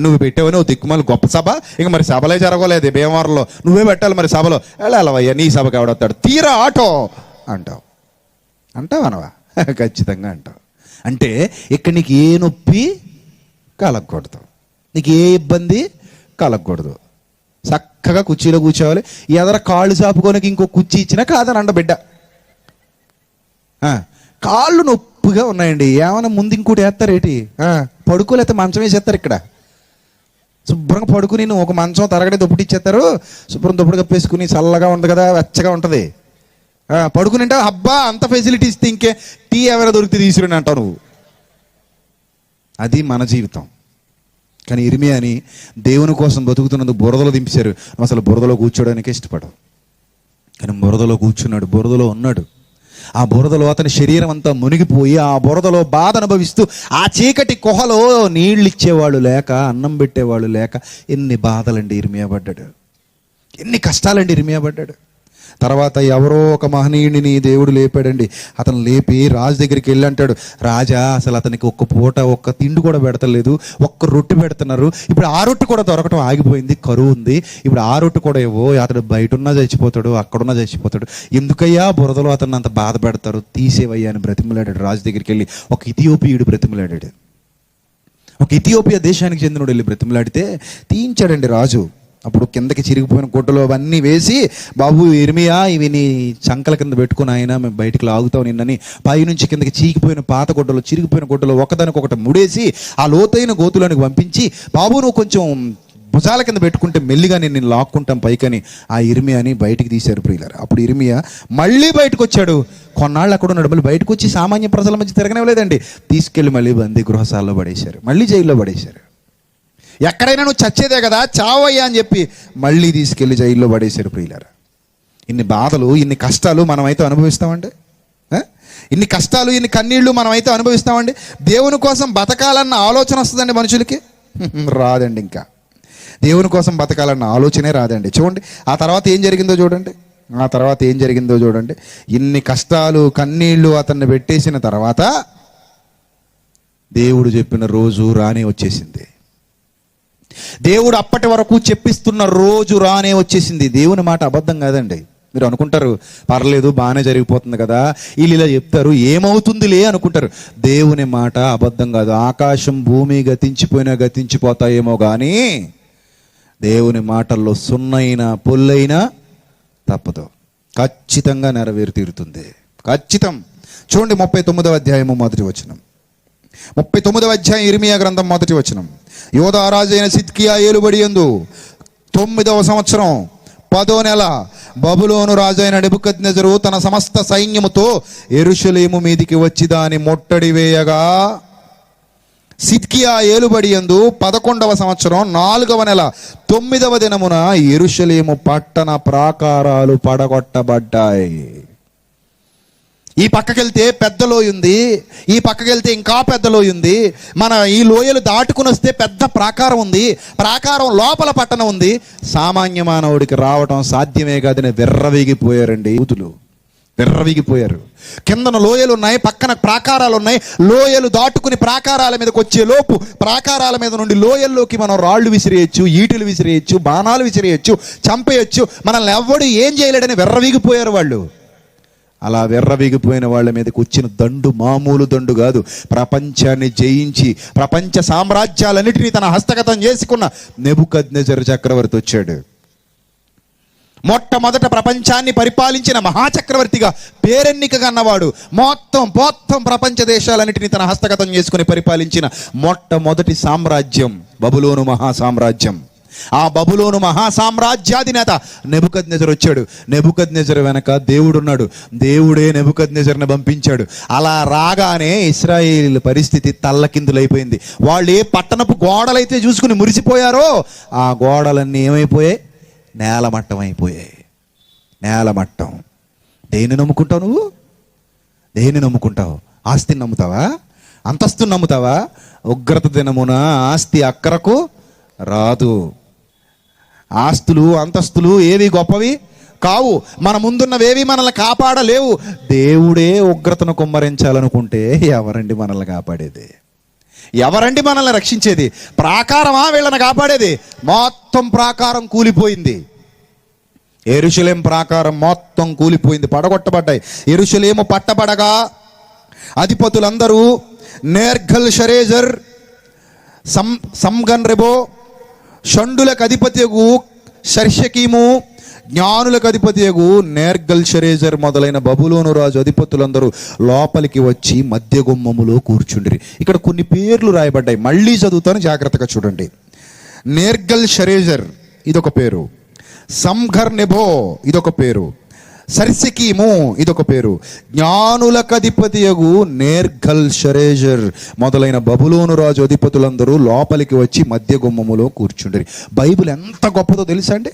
S1: నువ్వు పెట్టావు, నువ్వు దిక్కుమాలి గొప్ప సభ, ఇంక మరి సభలే జరగలేదు భీమవరంలో, నువ్వే పెట్టాలి మరి సభలో. వెళ్ళాలవయ్యా, నీ సభకి ఎవడొస్తాడు, తీరా ఆటో అంటావు అనవా? ఖచ్చితంగా అంటావు. అంటే ఇక్కడ నీకు ఏ నొప్పి కలగకూడదు, నీకు ఏ ఇబ్బంది కలగకూడదు. చక్కగా కుర్చీలో కూర్చోవాలి. ఎదర కాళ్ళు చాపుకోనికి ఇంకో కుర్చీ ఇచ్చినా కాదని అంట బిడ్డ. కాళ్ళు నొప్పిగా ఉన్నాయండి, ఏమైనా ముందు ఇంకోటి వేస్తారేటి? పడుకోలేతే మంచం వేసేస్తారు. ఇక్కడ శుభ్రంగా పడుకుని నువ్వు ఒక మంచం తరగడి దుప్పటి ఇచ్చేస్తారు, శుభ్రం దుప్పటి కప్పేసుకుని చల్లగా ఉంది కదా, వెచ్చగా ఉంటుంది. పడుకుని అంటే అబ్బా అంత ఫెసిలిటీ ఇస్తే ఇంకే టీ ఎవరైనా దొరికితే తీసుకుని అంటావు నువ్వు. అది మన జీవితం. కానీ ఇర్మియాని దేవుని కోసం బతుకుతున్నందుకు బురదలో దింపేశారు. అసలు బురదలో కూర్చోడానికి ఇష్టపడవు, కానీ బురదలో కూర్చున్నాడు, బురదలో ఉన్నాడు. ఆ బురదలో అతని శరీరం అంతా మునిగిపోయి ఆ బురదలో బాధ అనుభవిస్తూ ఆ చీకటి గుహలో నీళ్ళు ఇచ్చేవాళ్ళు లేక, అన్నం పెట్టేవాళ్ళు లేక ఎన్ని బాధలండి ఇర్మియా పడ్డాడు, ఎన్ని కష్టాలండి ఇర్మియా పడ్డాడు. తర్వాత ఎవరో ఒక మహనీయుడిని దేవుడు లేపాడండి. అతను లేపి రాజు దగ్గరికి వెళ్ళి అంటాడు, రాజా అసలు అతనికి ఒక్క పూట ఒక్క తిండి కూడా పెడతలేదు, ఒక్క రొట్టె పెడుతున్నారు, ఇప్పుడు ఆ రొట్టె కూడా దొరకటం ఆగిపోయింది, కరువు ఉంది, ఇప్పుడు ఆ రొట్టె కూడా ఏవో, అతడు బయట ఉన్నా చచ్చిపోతాడు, అక్కడున్నా చచ్చిపోతాడు, ఎందుకయ్యా బురదలో అతన్ని అంత బాధ పెడతారు, తీసేవయ్యా అని బ్రతిమలాడాడు. రాజు దగ్గరికి వెళ్ళి ఒక ఇథియోపియుడు బ్రతిమలాడాడు. ఒక ఇథియోపియా దేశానికి చెందినోడు వెళ్ళి బ్రతిమలాడితే తీయించాడండి రాజు. అప్పుడు కిందకి చిరిగిపోయిన గుడ్డలు అవన్నీ వేసి, బాబు ఇర్మియా ఇవి నీ చంకల కింద పెట్టుకుని ఆయన మేము బయటికి లాగుతాం నిన్నని పైనుంచి కిందకి చీకిపోయిన పాత గుడ్డలు, చిరిగిపోయిన గుడ్డలు ఒకదానికొకటి ముడేసి ఆ లోతైన గోతులోనికి పంపించి, బాబు నువ్వు కొంచెం భుజాల కింద పెట్టుకుంటే మెల్లిగా నేను లాక్కుంటాం పైకని ఆ ఇర్మియాని బయటికి తీశారు ప్రియులారా. అప్పుడు ఇర్మియా మళ్ళీ బయటకు వచ్చాడు. కొన్నాళ్ళు అక్కడ ఉన్నాడు, మళ్ళీ బయటకు వచ్చి సామాన్య ప్రజల మధ్య తిరగనివ్వలేదండి, తీసుకెళ్ళి మళ్ళీ బందీ గృహశాలలో పడేశారు, మళ్ళీ జైల్లో పడేశారు. ఎక్కడైనా నువ్వు చచ్చేదే కదా, చావయ్యా అని చెప్పి మళ్ళీ తీసుకెళ్ళి జైల్లో పడేశారు ప్రియులారా. ఇన్ని బాధలు, ఇన్ని కష్టాలు మనమైతే అనుభవిస్తామండి. ఇన్ని కష్టాలు, ఇన్ని కన్నీళ్లు మనమైతే అనుభవిస్తామండి. దేవుని కోసం బతకాలన్న ఆలోచన వస్తుందండి మనుషులకి? రాదండి. ఇంకా దేవుని కోసం బతకాలన్న ఆలోచనే రాదండి. చూడండి ఆ తర్వాత ఏం జరిగిందో చూడండి. ఆ తర్వాత ఏం జరిగిందో చూడండి. ఇన్ని కష్టాలు కన్నీళ్లు అతన్ని పెట్టేసిన తర్వాత దేవుడు చెప్పిన రోజు రానే వచ్చేసింది. దేవుడు అప్పటి వరకు చెప్పిస్తున్న రోజు రానే వచ్చేసింది. దేవుని మాట అబద్ధం కాదండి. మీరు అనుకుంటారు పర్లేదు బాగానే జరిగిపోతుంది కదా, వీళ్ళు ఇలా చెప్తారు ఏమవుతుందిలే అనుకుంటారు. దేవుని మాట అబద్ధం కాదు. ఆకాశం భూమి గతించిపోయినా గతించిపోతాయేమో కానీ దేవుని మాటల్లో సున్నైనా పొల్లైనా తప్పదు, ఖచ్చితంగా నెరవేరు తీరుతుంది, ఖచ్చితం. చూడండి 39వ అధ్యాయము మొదటి వచనం. 39వ అధ్యాయం ఇర్మియా గ్రంథం మొదటి వచనం. యోధా రాజైన సిద్కియా ఏలుబడి యందు 9వ సంవత్సరం 10వ నెల బబులోను రాజైన నెబుకద్నెజరు తన సమస్త సైన్యముతో యెరూషలేము మీదికి వచ్చి దాని ముట్టడి వేయగా, సిద్కియా ఏలుబడి యందు 11వ సంవత్సరం 4వ నెల 9వ దినమున యెరూషలేము పట్టణ ప్రాకారాలు పడగొట్టబడ్డాయి. ఈ పక్కకెళ్తే పెద్ద లోయ ఉంది, ఈ పక్కకెళ్తే ఇంకా పెద్ద లోయ ఉంది. మన ఈ లోయలు దాటుకుని వస్తే పెద్ద ప్రాకారం ఉంది, ప్రాకారం లోపల పట్టణం ఉంది. సామాన్య మానవుడికి రావడం సాధ్యమే కాదని విర్రవీగిపోయారండి యూతులు, విర్రవీగిపోయారు. కిందన లోయలు ఉన్నాయి, పక్కన ప్రాకారాలు ఉన్నాయి. లోయలు దాటుకుని ప్రాకారాల మీదకి వచ్చే లోపు ప్రాకారాల మీద నుండి లోయల్లోకి మనం రాళ్ళు విసిరేయచ్చు, ఈటులు విసిరేయచ్చు, బాణాలు విసిరేయచ్చు, చంపేయచ్చు. మనల్ని ఎవ్వడు ఏం చేయలేడని విర్రవీగిపోయారు వాళ్ళు. అలా విర్రవీగిపోయిన వాళ్ళ మీదకి వచ్చిన దండు మామూలు దండు కాదు. ప్రపంచాన్ని జయించి ప్రపంచ సామ్రాజ్యాలన్నిటినీ తన హస్తగతం చేసుకున్న నెబుకద్నెజరు చక్రవర్తి వచ్చాడు. మొట్టమొదట ప్రపంచాన్ని పరిపాలించిన మహాచక్రవర్తిగా పేరెన్నిక కన్నవాడు. మొత్తం ప్రపంచ దేశాలన్నిటినీ తన హస్తగతం చేసుకుని పరిపాలించిన మొట్టమొదటి సామ్రాజ్యం బబులోను మహాసామ్రాజ్యం. ఆ బబులోను మహాసామ్రాజ్యాధినేత నెబుకద్నెజరు వచ్చాడు. నెబుకద్నెజరు వెనక దేవుడున్నాడు. దేవుడే నెబుకద్నెజరుని పంపించాడు. అలా రాగానే ఇశ్రాయేలు పరిస్థితి తల్లకిందులైపోయింది. వాళ్ళు ఏ పట్టణపు గోడలైతే చూసుకుని మురిసిపోయారో ఆ గోడలన్నీ ఏమైపోయాయి? నేలమట్టం అయిపోయాయి. నేలమట్టం. దేన్ని నమ్ముకుంటావు నువ్వు? దేన్ని నమ్ముకుంటావు? ఆస్తిని నమ్ముతావా? అంతస్తుని నమ్ముతావా? ఉగ్రత దినమున ఆస్తి అక్కరకు రాదు. ఆస్తులు అంతస్తులు ఏవి గొప్పవి కావు. మన ముందున్నవేవి మనల్ని కాపాడలేవు. దేవుడే ఉగ్రతను కుమ్మరించాలనుకుంటే ఎవరండి మనల్ని కాపాడేది? ఎవరండి మనల్ని రక్షించేది? ప్రాకారమా వీళ్ళని కాపాడేది? మొత్తం ప్రాకారం కూలిపోయింది. యెరూషలేము ప్రాకారం మొత్తం కూలిపోయింది, పడగొట్టబడ్డాయి. యెరూషలేము పట్టబడగా అధిపతులందరూ నేర్గల్ షరేజర్, సంగన్ రెబో, షండులకు అధిపతియగు షర్షకీము, జ్ఞానులకు అధిపతియగు నేర్గల్ షరేజర్ మొదలైన బబులోను రాజు అధిపతులందరూ లోపలికి వచ్చి మధ్య గుమ్మములో కూర్చుండిరి. ఇక్కడ కొన్ని పేర్లు రాయబడ్డాయి, మళ్ళీ చదువుతాను, జాగ్రత్తగా చూడండి. నేర్గల్ షరేజర్ ఇదొక పేరు, సంఘర్ నెబో ఇదొక పేరు, సర్సికీము ఇదొక పేరు. జ్ఞానులకు అధిపతియగు నేర్గల్ షరేజర్ మొదలైన బబులోను రాజు అధిపతులందరూ లోపలికి వచ్చి మధ్య గుమ్మములో కూర్చుండరి. బైబిల్ ఎంత గొప్పదో తెలుసా అండి?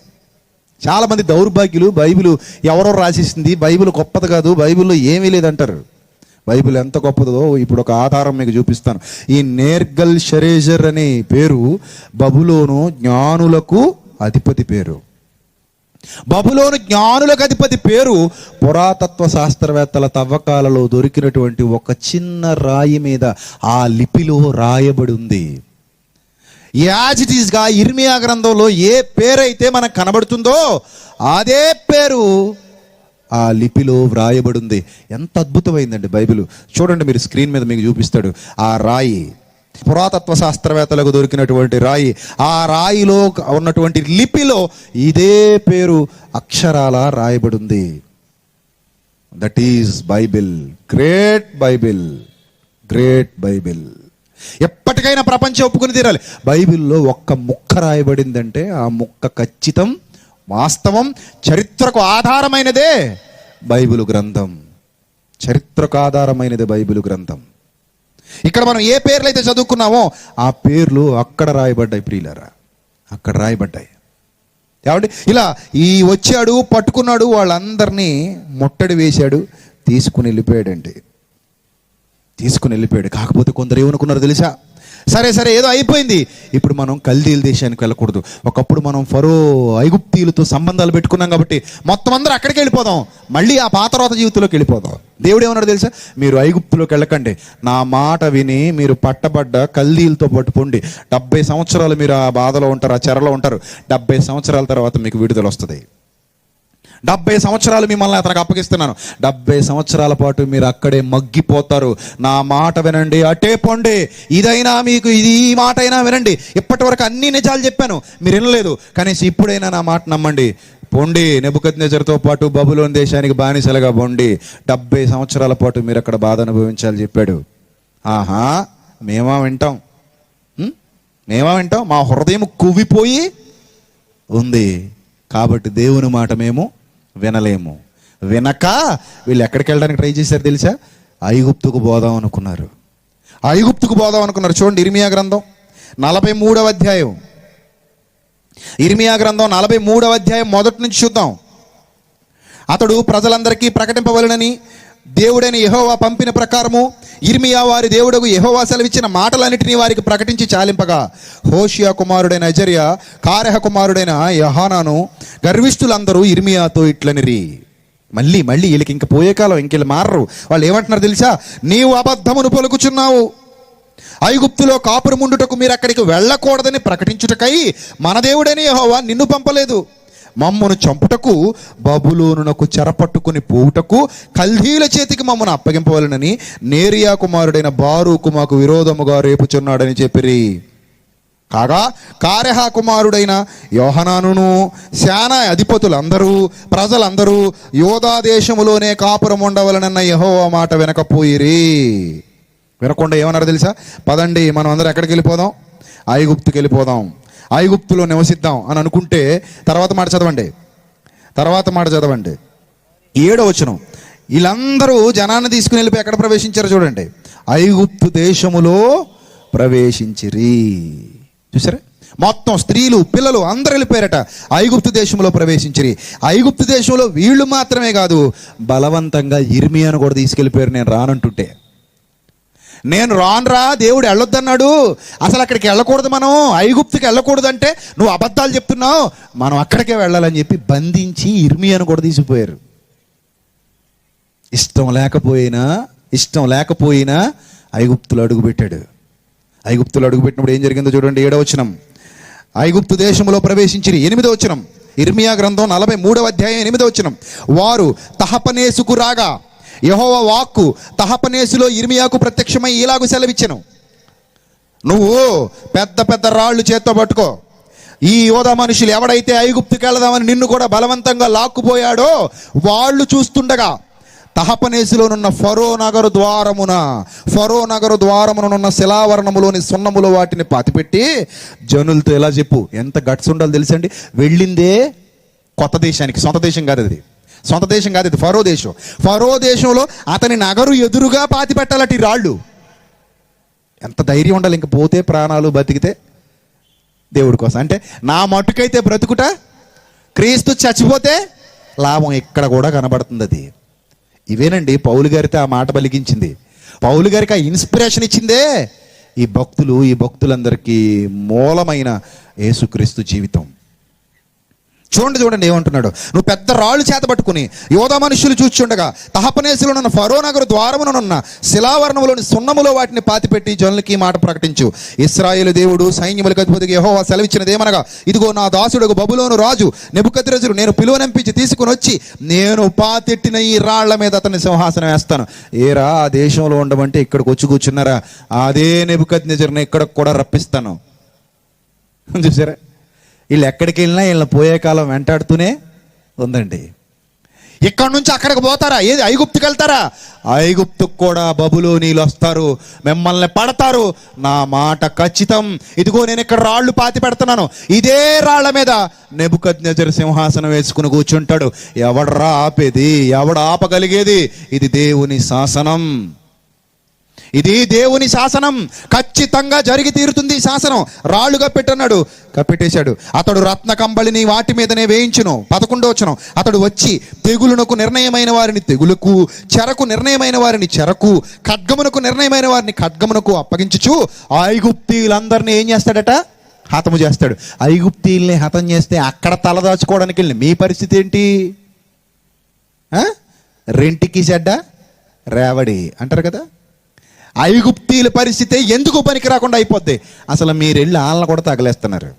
S1: చాలామంది దౌర్భాగ్యులు బైబిల్ ఎవరో రాసేసింది, బైబిల్ గొప్పది కాదు, బైబిల్లో ఏమీ లేదంటారు. బైబిల్ ఎంత గొప్పదో ఇప్పుడు ఒక ఆధారం మీకు చూపిస్తాను. ఈ నేర్గల్ షరేజర్ అనే పేరు బబులోను జ్ఞానులకు అధిపతి పేరు. బబులోను జ్ఞానులకు అధిపతి పేరు పురాతత్వ శాస్త్రవేత్తల తవ్వకాలలో దొరికినటువంటి ఒక చిన్న రాయి మీద ఆ లిపిలో రాయబడి ఉంది. యాజ్ ఇట్ ఈస్గా ఇర్మియా గ్రంథంలో ఏ పేరైతే మనకు కనబడుతుందో అదే పేరు ఆ లిపిలో వ్రాయబడి ఉంది. ఎంత అద్భుతమైందండి బైబిల్. చూడండి, మీరు స్క్రీన్ మీద మీకు చూపిస్తాడు. ఆ రాయి పురాతత్వ శాస్త్రవేత్తలకు దొరికినటువంటి రాయి. ఆ రాయిలో ఉన్నటువంటి లిపిలో ఇదే పేరు అక్షరాల రాయబడి ఉంది. That is Bible. Great Bible, great Bible. ఎప్పటికైనా ప్రపంచం ఒప్పుకుని తీరాలి. బైబిల్లో ఒక్క ముక్క రాయబడిందంటే ఆ ముక్క ఖచ్చితం, వాస్తవం, చరిత్రకు ఆధారమైనదే బైబిలు గ్రంథం. చరిత్రకు ఆధారమైనదే బైబిలు గ్రంథం. ఇక్కడ మనం ఏ పేర్లు అయితే చదువుకున్నామో ఆ పేర్లు అక్కడ రాయబడ్డాయి ప్రియులారా, అక్కడ రాయబడ్డాయి. ఏమండి, ఇలా ఈ వచ్చాడు, పట్టుకున్నాడు, వాళ్ళందరినీ ముట్టడి వేశాడు, తీసుకుని వెళ్ళిపోయాడండి. తీసుకుని వెళ్ళిపోయాడు. కాకపోతే కొందరు ఏమనుకున్నారు తెలుసా? సరే ఏదో అయిపోయింది. ఇప్పుడు మనం కల్దీల దేశానికి వెళ్ళకూడదు. ఒకప్పుడు మనం ఫరో ఐగుప్తీయులతో సంబంధాలు పెట్టుకున్నాం కాబట్టి మొత్తం అందరూ అక్కడికి వెళ్ళిపోదాం, మళ్ళీ ఆ పాతరోత జీవితంలోకి వెళ్ళిపోదాం. దేవుడు ఏమన్నాడు తెలుసా? మీరు ఐగుప్తులోకి వెళ్ళకండి, నా మాట విని మీరు పట్టబడ్డ కల్దీలతో పట్టుకోండి. 70 సంవత్సరాలు మీరు ఆ బాధలో ఉంటారు, ఆ చెరలో ఉంటారు. 70 సంవత్సరాల తర్వాత మీకు విడుదల వస్తుంది. 70 సంవత్సరాలు మిమ్మల్ని అతనికి అప్పగిస్తున్నాను. 70 సంవత్సరాల పాటు మీరు అక్కడే మగ్గిపోతారు. నా మాట వినండి, అటే పొండి. ఇదైనా మీకు ఈ మాట అయినా వినండి. ఇప్పటి వరకు అన్ని నిజాలు చెప్పాను, మీరు వినలేదు. కనీసం ఇప్పుడైనా నా మాట నమ్మండి. పొండి, నెబుకద్నెజరుతో పాటు బబులోను దేశానికి బానిసలుగా పొండి. 70 సంవత్సరాల పాటు మీరు అక్కడ బాధ అనుభవించాలి చెప్పాడు. ఆహా, మేమా వింటాం? మా హృదయం కువ్విపోయి ఉంది కాబట్టి దేవుని మాట మేము వినలేము. వినక వీళ్ళు ఎక్కడికి వెళ్ళడానికి ట్రై చేశారు తెలుసా? ఐగుప్తుకు పోదాం అనుకున్నారు. చూడండి, ఇర్మియా గ్రంథం 43వ అధ్యాయం. ఇర్మియా గ్రంథం 43వ అధ్యాయం మొదటి నుంచి చూద్దాం. అతడు ప్రజలందరికీ ప్రకటింపవలెనని దేవుడైన యెహోవా పంపిన ప్రకారము ఇర్మియా వారి దేవుడకు యెహోవా సెలవిచ్చిన మాటలన్నిటినీ వారికి ప్రకటించి చాలింపగా, హోషియా కుమారుడైన అజర్యా, కారెహ కుమారుడైన యోహానాను గర్విష్ఠులందరూ ఇర్మియాతో ఇట్లనిరి. మళ్ళీ వీళ్ళకి ఇంక పోయే కాలం, ఇంకెళ్ళి మారరు. వాళ్ళు ఏమంటున్నారు తెలుసా? నీవు అబద్ధమును పలుకుచున్నావు. ఐగుప్తులో కాపురముండుటకు మీరు అక్కడికి వెళ్ళకూడదని ప్రకటించుటకై మన దేవుడైన యెహోవా నిన్ను పంపలేదు. మమ్మను చంపుటకు, బబులోనునకు చెరపట్టుకుని పోవుటకు, కల్దీల చేతికి మమ్మను అప్పగింపవలనని నేరియా కుమారుడైన బారూకు మాకు విరోధముగా రేపుచున్నాడని చెప్పిరి. కాగా కారెహ కుమారుడైన యోహనానును శానా అధిపతులందరూ ప్రజలందరూ యోధా దేశములోనే కాపురం ఉండవలనన్న యెహోవా మాట వినకపోయిరి. వినకుండా ఏమన్నారు తెలుసా? పదండి మనం అందరం ఎక్కడికి వెళ్ళిపోదాం? ఐగుప్తుకి వెళ్ళిపోదాం, ఐగుప్తులో నివసిద్దాం అని అనుకుంటే తర్వాత మాట చదవండి. 7వ వచనం. వీళ్ళందరూ జనాన్ని తీసుకుని వెళ్ళిపోయి ఎక్కడ ప్రవేశించారో చూడండి. ఐగుప్తు దేశములో ప్రవేశించిరి. చూసారా? మొత్తం స్త్రీలు పిల్లలు అందరూ వెళ్ళిపోయారట, ఐగుప్తు దేశంలో ప్రవేశించిరి. ఐగుప్తు దేశంలో వీళ్ళు మాత్రమే కాదు, బలవంతంగా ఇర్మియాను కూడా తీసుకెళ్ళిపోయారు. నేను రానంటుంటే, నేను రానురా, దేవుడు వెళ్ళొద్దన్నాడు, అసలు అక్కడికి వెళ్ళకూడదు, మనం ఐగుప్తుకి వెళ్ళకూడదు అంటే నువ్వు అబద్ధాలు చెప్తున్నావు, మనం అక్కడికే వెళ్ళాలని చెప్పి బంధించి ఇర్మియాను కూడా తీసుకుపోయారు. ఇష్టం లేకపోయినా ఐగుప్తులో అడుగుపెట్టాడు. ఐగుప్తులో అడుగుపెట్టినప్పుడు ఏం జరిగిందో చూడండి. 7వ వచనం. ఐగుప్తు దేశంలో ప్రవేశించిరి. 8వ వచనం. ఇర్మియా గ్రంథం 43వ అధ్యాయం 8వ వచనం. వారు తహపనేసుకు రాగా యెహోవా వాక్కు తహపనేసులో ఇర్మియాకు ప్రత్యక్షమై ఇలాగు సెలవిచ్చెను. నువ్వు పెద్ద రాళ్ళు చేత్తో పట్టుకో. ఈ యోధా మనుషులు ఎవడైతే ఐగుప్తుకి వెళదామని నిన్ను కూడా బలవంతంగా లాక్కుపోయాడో వాళ్ళు చూస్తుండగా తహపనేసులోనున్న ఫరో నగరు ద్వారమునున్న శిలావరణములోని సున్నములో వాటిని పాతిపెట్టి జనులతో ఎలా చెప్పు. ఎంత గట్స్ ఉండాలి తెలుసండి? వెళ్ళిందే కొత్త దేశానికి, సొంత దేశం కాదు ఇది, ఫరో దేశంలో అతని నగరు ఎదురుగా పాతి పెట్టాలటి రాళ్ళు. ఎంత ధైర్యం ఉండాలి! ఇంక పోతే ప్రాణాలు, బతికితే దేవుడి కోసం. అంటే నా మట్టుకైతే బ్రతుకుట క్రీస్తు, చచ్చిపోతే లాభం. ఇక్కడ కూడా కనబడుతుంది అది. ఇవేనండి పౌలు గారితో ఆ మాట పలికించింది. పౌలు గారికి ఆ ఇన్స్పిరేషన్ ఇచ్చిందే ఈ భక్తులందరికీ మూలమైన యేసుక్రీస్తు జీవితం. చూడండి ఏమంటున్నాడు. నువ్వు పెద్ద రాళ్ళు చేత పట్టుకుని యోధా మనుషులు చూచుండగా తహపనేసులో ఉన్న ఫరో నగరు ద్వారమునున్న శిలావరణములోని సున్నములో వాటిని పాతిపెట్టి జనులకి మాట ప్రకటించు. ఇశ్రాయేలు దేవుడు సైన్యములకు అధిపతిగా యెహోవా సెలవిచ్చినదేమనగా, ఇదిగో నా దాసుడు బబులోను రాజు నెబుకద్నెజరు నేను పిలువనంపించి తీసుకుని వచ్చి నేను పాతెట్టిన ఈ రాళ్ల మీద అతన్ని సింహాసనం వేస్తాను. ఏరా ఆ దేశంలో ఉండమంటే ఇక్కడికి వచ్చి కూర్చున్నారా? అదే నెబుకద్నెజరుని ఇక్కడికి కూడా రప్పిస్తాను. చూసారా? వీళ్ళు ఎక్కడికి వెళ్ళినా వీళ్ళని పోయే కాలం వెంటాడుతూనే ఉందండి. ఇక్కడ నుంచి అక్కడికి పోతారా? ఏది ఐగుప్తుకి వెళ్తారా? ఐగుప్తుకు కూడా బబులోనీలు వస్తారు, మిమ్మల్ని పడతారు. నా మాట ఖచ్చితం. ఇదిగో నేను ఇక్కడ రాళ్ళు పాతి పెడుతున్నాను, ఇదే రాళ్ల మీద నెబుకద్నెజరు సింహాసనం వేసుకుని కూర్చుంటాడు. ఎవడరా ఆపేది? ఎవడు ఆపగలిగేది? ఇది దేవుని శాసనం. ఇది దేవుని శాసనం, ఖచ్చితంగా జరిగి తీరుతుంది ఈ శాసనం. రాళ్ళు కప్పెట్టన్నాడు, కప్పెట్టేశాడు. అతడు రత్న కంబళిని వాటి మీదనే వేయించును. 11వ వచనం, అతడు వచ్చి తెగులునకు నిర్ణయమైన వారిని తెగులుకు, చెరకు నిర్ణయమైన వారిని చెరకు, ఖడ్గమునకు నిర్ణయమైన వారిని ఖడ్గమునకు అప్పగించుచు ఐగుప్తీయులందరినీ ఏం చేస్తాడట? హతము చేస్తాడు. ఐగుప్తీయుల్ని హతం చేస్తే అక్కడ తలదాచుకోవడానికి వెళ్ళి మీ పరిస్థితి ఏంటి? రెంటికి చెడ్డ రేవడి అంటారు కదా. ఐగుప్తీయుల పరిస్థితి ఎందుకు పనికి రాకుండా అయిపోద్ది? అసలు మీరు వెళ్ళి వాళ్ళని కూడా తగలేస్తున్నారు.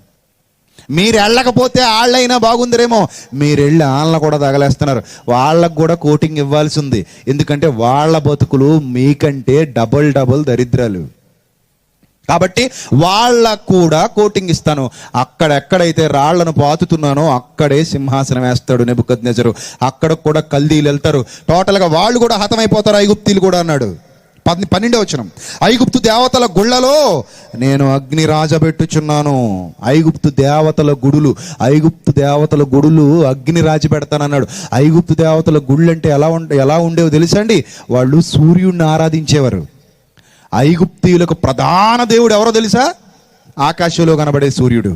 S1: మీరు వెళ్ళకపోతే వాళ్ళైనా బాగుందరేమో, మీరు వెళ్ళి వాళ్ళని కూడా తగలేస్తున్నారు. వాళ్ళకు కూడా కోటింగ్ ఇవ్వాల్సి ఉంది. ఎందుకంటే వాళ్ళ బతుకులు మీకంటే డబుల్ దరిద్రాలు. కాబట్టి వాళ్ళకు కూడా కోటింగ్ ఇస్తాను. అక్కడెక్కడైతే రాళ్లను పాతుతున్నానో అక్కడే సింహాసనం వేస్తాడు నెబుకద్నెజరు. అక్కడ కూడా కల్దీలు వెళ్తారు. టోటల్గా వాళ్ళు కూడా హతమైపోతారు, ఐగుప్తీయులు కూడా అన్నాడు. 12వ వచనం, ఐగుప్తు దేవతల గుళ్ళలో నేను అగ్ని రాజబెట్టుచున్నాను. ఐగుప్తు దేవతల గుడులు అగ్ని రాజి పెడతానన్నాడు. ఐగుప్తు దేవతల గుళ్ళు అంటే ఎలా ఉండేవో తెలుసా అండి? వాళ్ళు సూర్యుడిని ఆరాధించేవారు. ఐగుప్తీయులకు ప్రధాన దేవుడు ఎవరో తెలుసా? ఆకాశంలో కనబడే సూర్యుడు,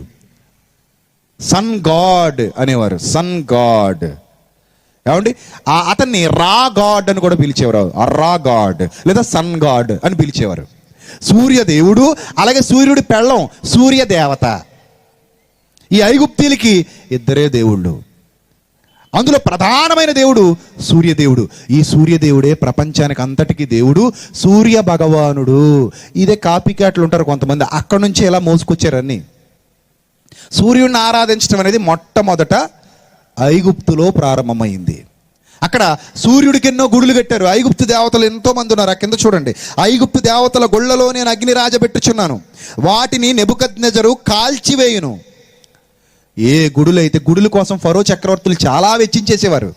S1: సన్ గాడ్ అనేవారు. సన్ గాడ్ ఏమండి, అతన్ని రా గాడ్ అని కూడా పిలిచేవారు. రా గాడ్ లేదా సన్ గాడ్ అని పిలిచేవారు. సూర్యదేవుడు, అలాగే సూర్యుడి పెళ్ళం సూర్య దేవత. ఈ ఐగుప్తీయులకి ఇద్దరే దేవుళ్ళు. అందులో ప్రధానమైన దేవుడు సూర్యదేవుడు. ఈ సూర్యదేవుడే ప్రపంచానికి అంతటికి దేవుడు, సూర్య భగవానుడు. ఇదే కాపీ క్యాట్లు ఉంటారు కొంతమంది, అక్కడ నుంచి ఎలా మోసుకొచ్చారని. సూర్యుడిని ఆరాధించడం అనేది మొట్టమొదట ఐగుప్తులో ప్రారంభమైంది. అక్కడ సూర్యుడికి ఎన్నో గుడులు కట్టారు. ఐగుప్తు దేవతలు ఎంతో మంది ఉన్నారు. ఆ కింద చూడండి, ఐగుప్తు దేవతల గుళ్ళలో నేను అగ్ని రాజబెట్టుచున్నాను, వాటిని నెబుకద్నెజరు కాల్చివేయును. ఏ గుడులైతే, గుడుల కోసం ఫరో చక్రవర్తులు చాలా వెచ్చించేసేవారు,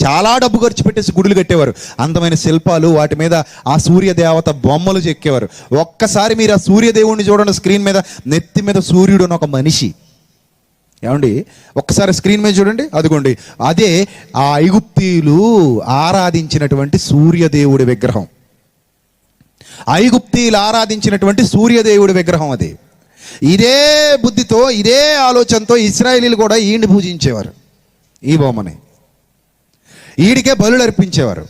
S1: చాలా డబ్బు ఖర్చు పెట్టేసి గుడులు కట్టేవారు. అందమైన శిల్పాలు, వాటి మీద ఆ సూర్యదేవత బొమ్మలు చెక్కేవారు. ఒక్కసారి మీరు ఆ సూర్యదేవుడిని చూడండి, స్క్రీన్ మీద నెత్తి మీద సూర్యుడు అని ఒక మనిషి. ఏమండి, ఒక్కసారి స్క్రీన్ మీద చూడండి, అదిగోండి, అదే ఆ ఐగుప్తీయులు ఆరాధించినటువంటి సూర్యదేవుడి విగ్రహం. ఐగుప్తీయులు ఆరాధించినటువంటి సూర్యదేవుడి విగ్రహం అది. ఇదే బుద్ధితో, ఇదే ఆలోచనతో ఇశ్రాయేలీలు కూడా ఈయన్ని పూజించేవారు. ఈ బొమ్మని ఈడికే బలులు అర్పించేవారు.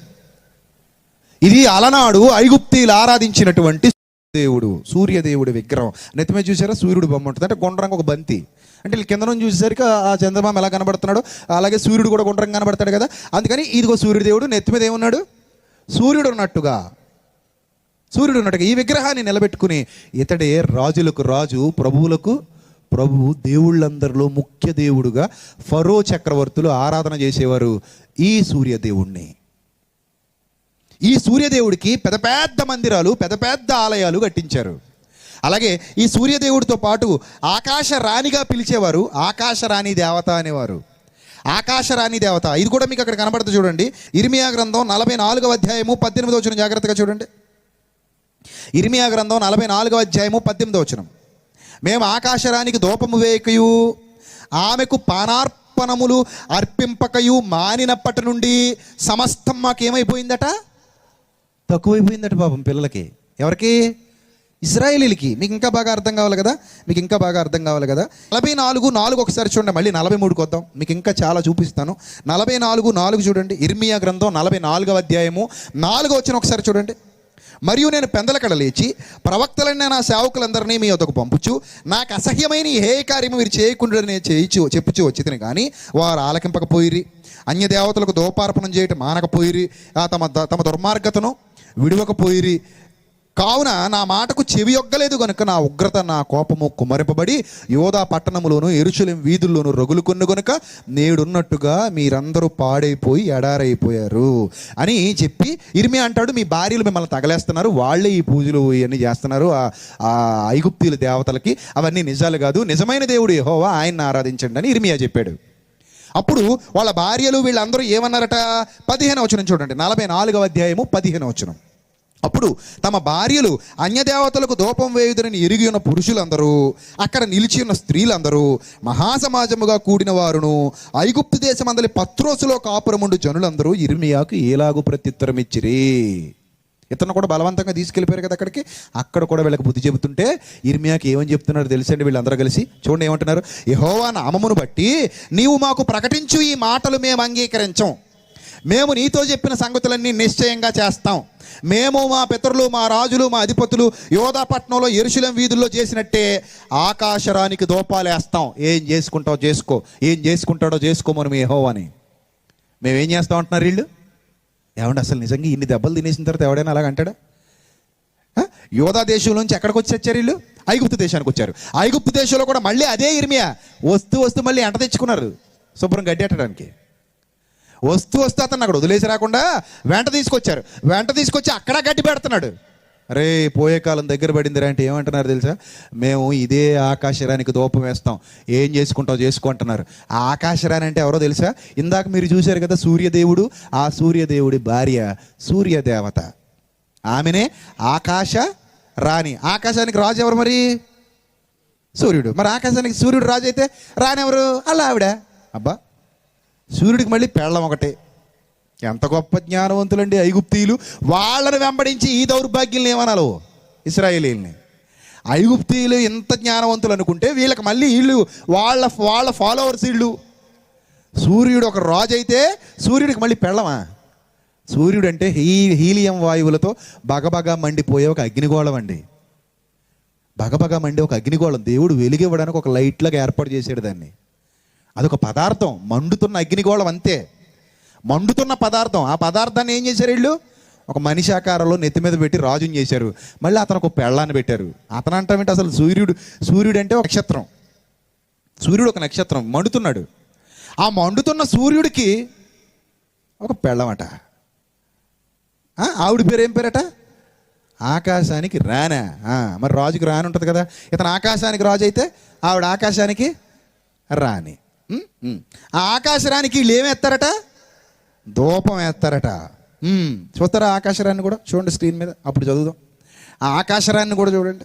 S1: ఇది అలనాడు ఐగుప్తీయులు ఆరాధించినటువంటి దేవుడు, సూర్యదేవుడి విగ్రహం. నెత్తిమే చూసారా సూర్యుడు బొమ్మ ఉంటుంది, అంటే గుండ్రంగా ఒక బంతి. అంటే కింద నుంచి చూసేసరికి ఆ చంద్రమామ ఎలా కనబడుతున్నాడు, అలాగే సూర్యుడు కూడా గుండ్రంగా కనబడతాడు కదా. అందుకని ఇదిగో సూర్యదేవుడు, నెత్తి మీద ఏమున్నాడు? సూర్యుడు ఉన్నట్టుగా ఈ విగ్రహాన్ని నిలబెట్టుకుని, ఇతడే రాజులకు రాజు, ప్రభువులకు ప్రభు, దేవుళ్ళందరిలో ముఖ్య దేవుడుగా ఫరో చక్రవర్తులు ఆరాధన చేసేవారు ఈ సూర్యదేవుణ్ణి. ఈ సూర్యదేవుడికి పెద్ద పెద్ద మందిరాలు, పెద్ద పెద్ద ఆలయాలు కట్టించారు. అలాగే ఈ సూర్యదేవుడితో పాటు ఆకాశ రాణిగా పిలిచేవారు, ఆకాశరాణి దేవత అనేవారు. ఆకాశరాణి దేవత, ఇది కూడా మీకు అక్కడ కనబడుతుంది చూడండి. ఇర్మియా గ్రంథం 44వ అధ్యాయము 18వ వచనం జాగ్రత్తగా చూడండి. ఇర్మియా గ్రంథం 44వ అధ్యాయము 18వ వచనం, మేము ఆకాశరాణికి దూపము వేయకయు ఆమెకు పానార్పణములు అర్పింపకయు మానినప్పటి నుండి సమస్తం మాకేమైపోయిందట? తక్కువైపోయిందట పాపం పిల్లలకి. ఎవరికి? ఇశ్రాయేలీలకి. మీకు ఇంకా బాగా అర్థం కావాలి కదా, 44:4 ఒకసారి చూడండి. మళ్ళీ 43కి వద్దాం, మీకు ఇంకా చాలా చూపిస్తాను. 44:4 చూడండి. ఇర్మియా గ్రంథం 44వ అధ్యాయము 4వ వచనం ఒకసారి చూడండి. మరియు నేను పెందలకడ లేచి ప్రవక్తలైన నా సేవకులందరినీ మీ వద్దకు పంపుచు, నాకు అసహ్యమైన ఏ కార్యము మీరు చేయకుండా నేను చెప్పుచు వచ్చితిని కానీ వారు ఆలకింపకపోయిరి, అన్యదేవతలకు దోపార్పణం చేయటం మానకపోయిరి, తమ దుర్మార్గతను విడవకపోయిరి. కావున నా మాటకు చెవి యొగ్గలేదు గనుక నా ఉగ్రత, నా కోపము కుమరింపబడి యోధా పట్టణములోను యెరూషలేము వీధుల్లోను రగులు కొన్ను గనుక నేడున్నట్టుగా మీరందరూ పాడైపోయి ఎడారైపోయారు అని చెప్పి ఇర్మియా అంటాడు, మీ భార్యలు మిమ్మల్ని తగలేస్తున్నారు, వాళ్ళే ఈ పూజలు ఇవన్నీ చేస్తున్నారు ఆ ఐగుప్తీయుల దేవతలకి. అవన్నీ నిజాలు కాదు, నిజమైన దేవుడు యెహోవా, ఆయన్ని ఆరాధించండి అని ఇర్మియా చెప్పాడు. అప్పుడు వాళ్ళ భార్యలు వీళ్ళందరూ ఏమన్నారట? 15వ వచనం చూడండి, 44వ అధ్యాయము 15వ వచనం. అప్పుడు తమ భార్యలు అన్యదేవతలకు దూపం వేయుదురని ఎరిగి ఉన్న పురుషులందరూ, అక్కడ నిలిచి ఉన్న స్త్రీలందరూ, మహాసమాజముగా కూడిన వారును, ఐగుప్తు దేశమందలి పత్రోసులో కాపురముండు జనులందరూ ఇర్మియాకు ఏలాగు ప్రత్యుత్తరం ఇచ్చిరి. ఇతను కూడా బలవంతంగా తీసుకెళ్ళిపోయారు కదా అక్కడికి. అక్కడ కూడా వీళ్ళకి బుద్ధి చెబుతుంటే ఇర్మియాకి ఏమని చెప్తున్నారు తెలుసండి వీళ్ళందరూ కలిసి? చూడండి ఏమంటున్నారు. యెహోవా నామమును బట్టి నీవు మాకు ప్రకటించు ఈ మాటలు మేము అంగీకరించం. మేము నీతో చెప్పిన సంగతులన్నీ నిశ్చయంగా చేస్తాం. మేము మా పితరులు, మా రాజులు, మా అధిపతులు యోధా పట్టణంలో యెరూషలేం వీధుల్లో చేసినట్టే ఆకాశరానికి దూపాలేస్తాం. ఏం చేసుకుంటావో చేసుకో, ఏం చేసుకుంటాడో చేసుకోమని మీ యెహోవాని. మేమేం చేస్తాం అంటున్నారు వీళ్ళు. ఏమంటే అసలు నిజంగా ఇన్ని దెబ్బలు తినేసిన తర్వాత ఎవడైనా అలాగ అంటాడా? యోధా దేశం నుంచి ఎక్కడికి వచ్చారు వీళ్ళు? ఐగుప్తు దేశానికి వచ్చారు. ఐగుప్తు దేశంలో కూడా మళ్ళీ అదే ఇర్మియా వస్తూ మళ్ళీ ఎంట తెచ్చుకున్నారు శుభ్రం గడ్డెట్టడానికి. వస్తూ అతను అక్కడ వదిలేసి రాకుండా వెంట తీసుకొచ్చి అక్కడ గడ్డి పెడుతున్నాడు. అరే పోయే కాలం దగ్గర పడిందిరా అంటే ఏమంటున్నారు తెలుసా? మేము ఇదే ఆకాశరానికి ధూపం వేస్తాం, ఏం చేసుకుంటావు చేసుకో అంటున్నారు. ఆ ఆకాశరాని అంటే ఎవరో తెలుసా? ఇందాక మీరు చూశారు కదా సూర్యదేవుడు, ఆ సూర్యదేవుడి భార్య సూర్యదేవత, ఆమెనే ఆకాశ రాణి. ఆకాశానికి రాజు ఎవరు మరి? సూర్యుడు. మరి ఆకాశానికి సూర్యుడు రాజు అయితే రాణి ఎవరు? అలా ఆవిడ. అబ్బా, సూర్యుడికి మళ్ళీ పెళ్ళం ఒకటే. ఎంత గొప్ప జ్ఞానవంతులండి ఐగుప్తీయులు. వాళ్ళని వెంబడించి ఈ దౌర్భాగ్యుల్ని ఏమనాలో ఇశ్రాయేలీల్ని. ఐగుప్తీయులు ఎంత జ్ఞానవంతులు అనుకుంటే వీళ్ళకి మళ్ళీ వీళ్ళు వాళ్ళ ఫాలోవర్స్ వీళ్ళు. సూర్యుడు ఒక రాజు అయితే సూర్యుడికి మళ్ళీ పెళ్ళమా? సూర్యుడు అంటే హీలియం వాయువులతో బగబగా మండిపోయే ఒక అగ్నిగోళం అండి. బగబగా మండే ఒక అగ్నిగోళం. దేవుడు వెలుగివ్వడానికి ఒక లైట్లాగా ఏర్పాటు చేసాడు దాన్ని. అదొక పదార్థం, మండుతున్న అగ్నిగోళం అంతే. మండుతున్న పదార్థం. ఆ పదార్థాన్ని ఏం చేశారు వీళ్ళు? ఒక మనిషి ఆకారంలో నెత్తి మీద పెట్టి రాజుని చేశారు. మళ్ళీ అతను ఒక పెళ్ళాన్ని పెట్టారు. అతను అంటామేంటి అసలు? సూర్యుడు అంటే ఒక నక్షత్రం. సూర్యుడు ఒక నక్షత్రం మండుతున్నాడు. ఆ మండుతున్న సూర్యుడికి ఒక పెళ్ళమట. ఆవిడ పేరు ఏం పేరట? ఆకాశానికి రానా. మరి రాజుకి రాని ఉంటుంది కదా. ఇతను ఆకాశానికి రాజు అయితే ఆవిడ ఆకాశానికి రాణి. ఆ ఆకాశరానికి వీళ్ళు ఏమేస్తారట? ధూపం వేస్తారట. చూస్తారా ఆకాశరాన్ని కూడా? చూడండి స్క్రీన్ మీద, అప్పుడు చదువుదాం. ఆ ఆకాశరాన్ని కూడా చూడండి.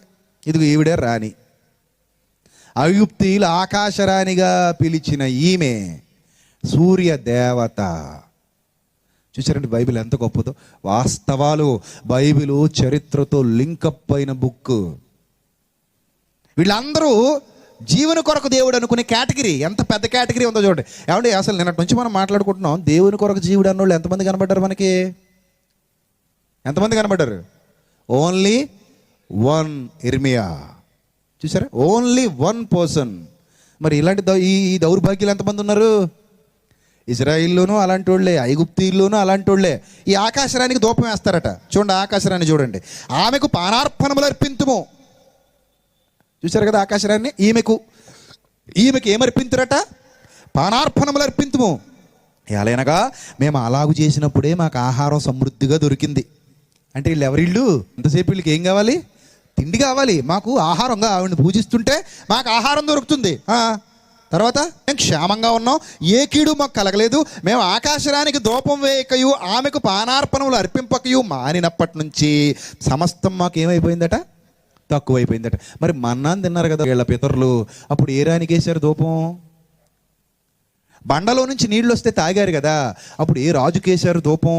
S1: ఇదిగో ఈవిడే రాణి. ఐగుప్తీయులు ఆకాశరాణిగా పిలిచిన ఈమె సూర్య దేవత. చూసారండి బైబిల్ ఎంత గొప్పదో. వాస్తవాలు, బైబిలు చరిత్రతో లింకప్ అయిన బుక్. వీళ్ళందరూ జీవన కొరకు దేవుడు అనుకునే కేటగిరీ. ఎంత పెద్ద కేటగిరీ ఉందో చూడండి. ఏమంటే అసలు నిన్నటి నుంచి మనం మాట్లాడుకుంటున్నాం, దేవుని కొరకు జీవుడు అన్నోళ్ళు ఎంతమంది కనబడ్డారు మనకి? ఎంతమంది కనబడ్డారు? ఓన్లీ వన్ ఇర్మియా. చూసారా? Only one person. మరి ఇలాంటి ఈ దౌర్భాగ్యులు ఎంతమంది ఉన్నారు? ఇజ్రాయిల్లోనూ అలాంటి వాళ్ళే, ఐగుప్తీల్లోనూ అలాంటి వాళ్ళే. ఈ ఆకాశరానికి ధూపం వేస్తారట. చూడండి ఆకాశరాన్ని చూడండి. ఆమెకు పానార్పణములు అర్పింతుము. చూశారు కదా ఆకాశరాన్ని. ఈమెకు ఏమర్పింతురట? పానార్పణములు అర్పింతుము. ఎలాగనగా మేము అలాగు చేసినప్పుడే మాకు ఆహారం సమృద్ధిగా దొరికింది. అంటే వీళ్ళు ఎవరిళ్ళు? ఎంతసేపు వీళ్ళకి ఏం కావాలి? తిండి కావాలి. మాకు ఆహారంగా ఆవిడని పూజిస్తుంటే మాకు ఆహారం దొరుకుతుంది. తర్వాత మేము క్షేమంగా ఉన్నాం, ఏ కీడు మాకు కలగలేదు. మేము ఆకాశరానికి ధూపం వేయకయు ఆమెకు పానార్పణములు అర్పింపకయు మానినప్పటి నుంచి సమస్తం మాకు ఏమైపోయిందట? తక్కువైపోయిందట. మరి మన్నాన్ని తిన్నారు కదా వీళ్ళ పితరులు, అప్పుడు ఏ రానికి వేశారు ధూపం? బండలో నుంచి నీళ్ళు వస్తే తాగారు కదా, అప్పుడు ఏ రాజుకి వేశారు ధూపం?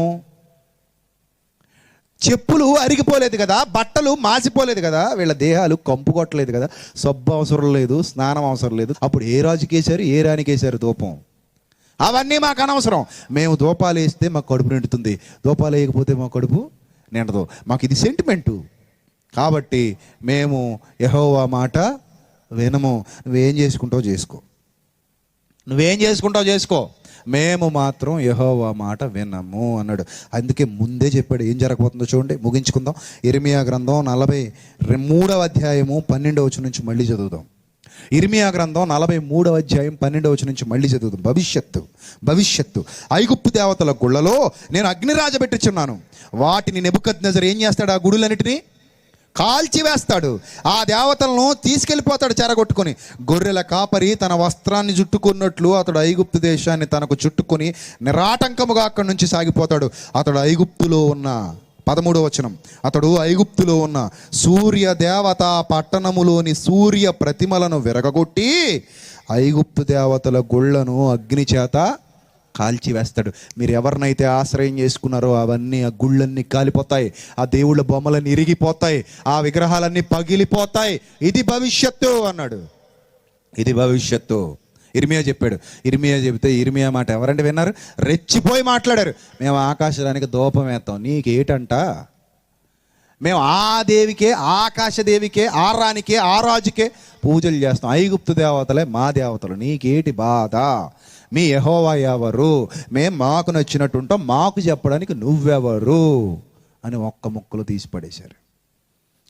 S1: చెప్పులు అరిగిపోలేదు కదా, బట్టలు మాసిపోలేదు కదా, వీళ్ళ దేహాలు కంపు కొట్టలేదు కదా, సబ్బు అవసరం లేదు, స్నానం అవసరం లేదు. అప్పుడు ఏ రాజుకి వేశారు, ఏ రానికి వేశారు ధూపం? అవన్నీ మాకు అనవసరం. మేము ధూపాలు వేస్తే మాకు కడుపు నిండుతుంది, ధూపాలు వేయకపోతే మా కడుపు నిండదు. మాకు ఇది సెంటిమెంటు. కాబట్టి మేము యెహోవా మాట వినము. నువ్వేం చేసుకుంటావు చేసుకో, మేము మాత్రం యెహోవా మాట వినము అన్నాడు. అందుకే ముందే చెప్పాడు ఏం జరగబోతుందో. చూడండి, ముగించుకుందాం. ఇర్మియా గ్రంథం 43వ అధ్యాయము 12వ వచనం నుంచి మళ్ళీ చదువుదాం. ఇర్మియా గ్రంథం 43వ అధ్యాయం 12వ వచనం నుంచి మళ్ళీ చదువుదాం. భవిష్యత్తు ఐగుప్తు దేవతల గుళ్ళలో నేను అగ్నిరాజ పెట్టుచున్నాను. వాటిని నెబుకద్నెజరు ఏం చేస్తాడు? ఆ గుడులన్నిటినీ కాల్చివేస్తాడు. ఆ దేవతలను తీసుకెళ్ళిపోతాడు చెరగొట్టుకొని. గొర్రెల కాపరి తన వస్త్రాన్ని చుట్టుకున్నట్లు అతడు ఐగుప్తు దేశాన్ని తనకు చుట్టుకొని నిరాటంకముగా అక్కడి నుంచి సాగిపోతాడు. అతడు ఐగుప్తులో ఉన్న 13వ వచనం, అతడు ఐగుప్తులో ఉన్న సూర్య దేవత పట్టణములోని సూర్య ప్రతిమలను విరగగొట్టి ఐగుప్తు దేవతల గుళ్ళను అగ్ని చేత కాల్చివేస్తాడు. మీరు ఎవరినైతే ఆశ్రయం చేసుకున్నారో అవన్నీ, ఆ గుళ్ళన్నీ కాలిపోతాయి, ఆ దేవుళ్ళ బొమ్మలన్నీ ఇరిగిపోతాయి, ఆ విగ్రహాలన్నీ పగిలిపోతాయి. ఇది భవిష్యత్తు అన్నాడు. ఇది భవిష్యత్తు. ఇర్మియా చెప్పాడు. ఇర్మియా చెబితే ఇర్మియా మాట ఎవరంటే విన్నారు? రెచ్చిపోయి మాట్లాడారు. మేము ఆకాశానికి ధూపం వేస్తాం, నీకేటంట? మేము ఆ దేవికే, ఆకాశదేవికే, ఆ రానికే, ఆ రాజుకే పూజలు చేస్తాం. ఐగుప్తు దేవతలే మా దేవతలు, నీకేటి బాధ? మీ యెహోవా ఎవరు? మేము మాకు నచ్చినట్టు ఉంటాం, మాకు చెప్పడానికి నువ్వెవరు అని ఒక్క ముక్కలు తీసి పడేశారు.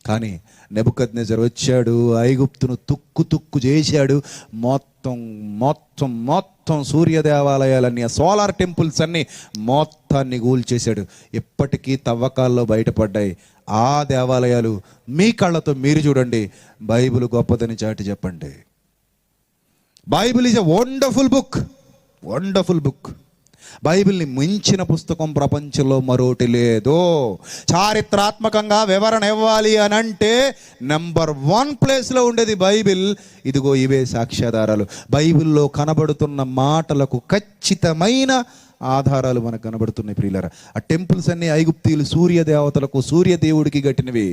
S1: కానీ నెబుకద్నెజర్ వచ్చాడు, ఐగుప్తును తుక్కు తుక్కు చేశాడు. మొత్తం మొత్తం మొత్తం సూర్య దేవాలయాలన్నీ, ఆ సోలార్ టెంపుల్స్ అన్నీ మొత్తాన్ని కూల్చేశాడు. ఇప్పటికీ తవ్వకాల్లో బయటపడ్డాయి ఆ దేవాలయాలు. మీ కళ్ళతో మీరు చూడండి. బైబిల్ గొప్పదని చాటి చెప్పండి. Bible is a wonderful book, wonderful book. బైబిల్ని మించిన పుస్తకం ప్రపంచంలో మరోటి లేదు. చారిత్రాత్మకంగా వివరణ ఇవ్వాలి అని అంటే నెంబర్ 1 ప్లేస్లో ఉండేది బైబిల్. ఇదిగో ఇవే సాక్ష్యాధారాలు. బైబిల్లో కనబడుతున్న మాటలకు ఖచ్చితమైన ఆధారాలు మనకు కనబడుతున్నాయి ప్రియులారా. ఆ టెంపుల్స్ అన్నీ ఐగుప్తీయులు సూర్య దేవతలకు, సూర్యదేవుడికి కట్టినవి.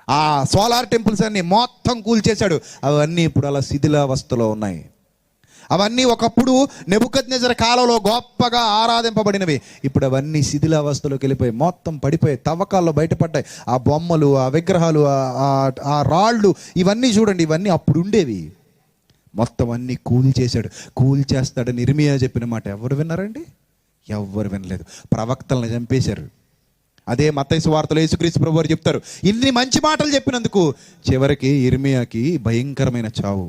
S1: ఆ సోలార్ టెంపుల్స్ అన్నీ మొత్తం కూల్చేశాడు. అవన్నీ ఇప్పుడు అలా శిథిలావస్థలో ఉన్నాయి. అవన్నీ ఒకప్పుడు నెబుకద్నెజర్ కాలంలో గొప్పగా ఆరాధింపబడినవి. ఇప్పుడు అవన్నీ శిథిలావస్థలోకి వెళ్ళిపోయి మొత్తం పడిపోయి తవ్వకాల్లో బయటపడ్డాయి. ఆ బొమ్మలు, ఆ విగ్రహాలు, ఆ రాళ్ళు, ఇవన్నీ చూడండి, ఇవన్నీ అప్పుడు ఉండేవి. మొత్తం అన్నీ కూల్చేశాడు. కూల్చేస్తాడని ఇర్మియా చెప్పిన మాట ఎవరు విన్నారండి? ఎవ్వరు వినలేదు. ప్రవక్తలను చంపేశారు. అదే మత్తయి సువార్తలో యేసుక్రీస్తు ప్రభువారు చెప్తారు, ఇన్ని మంచి మాటలు చెప్పినందుకు చివరికి ఇర్మియాకి భయంకరమైన చావు.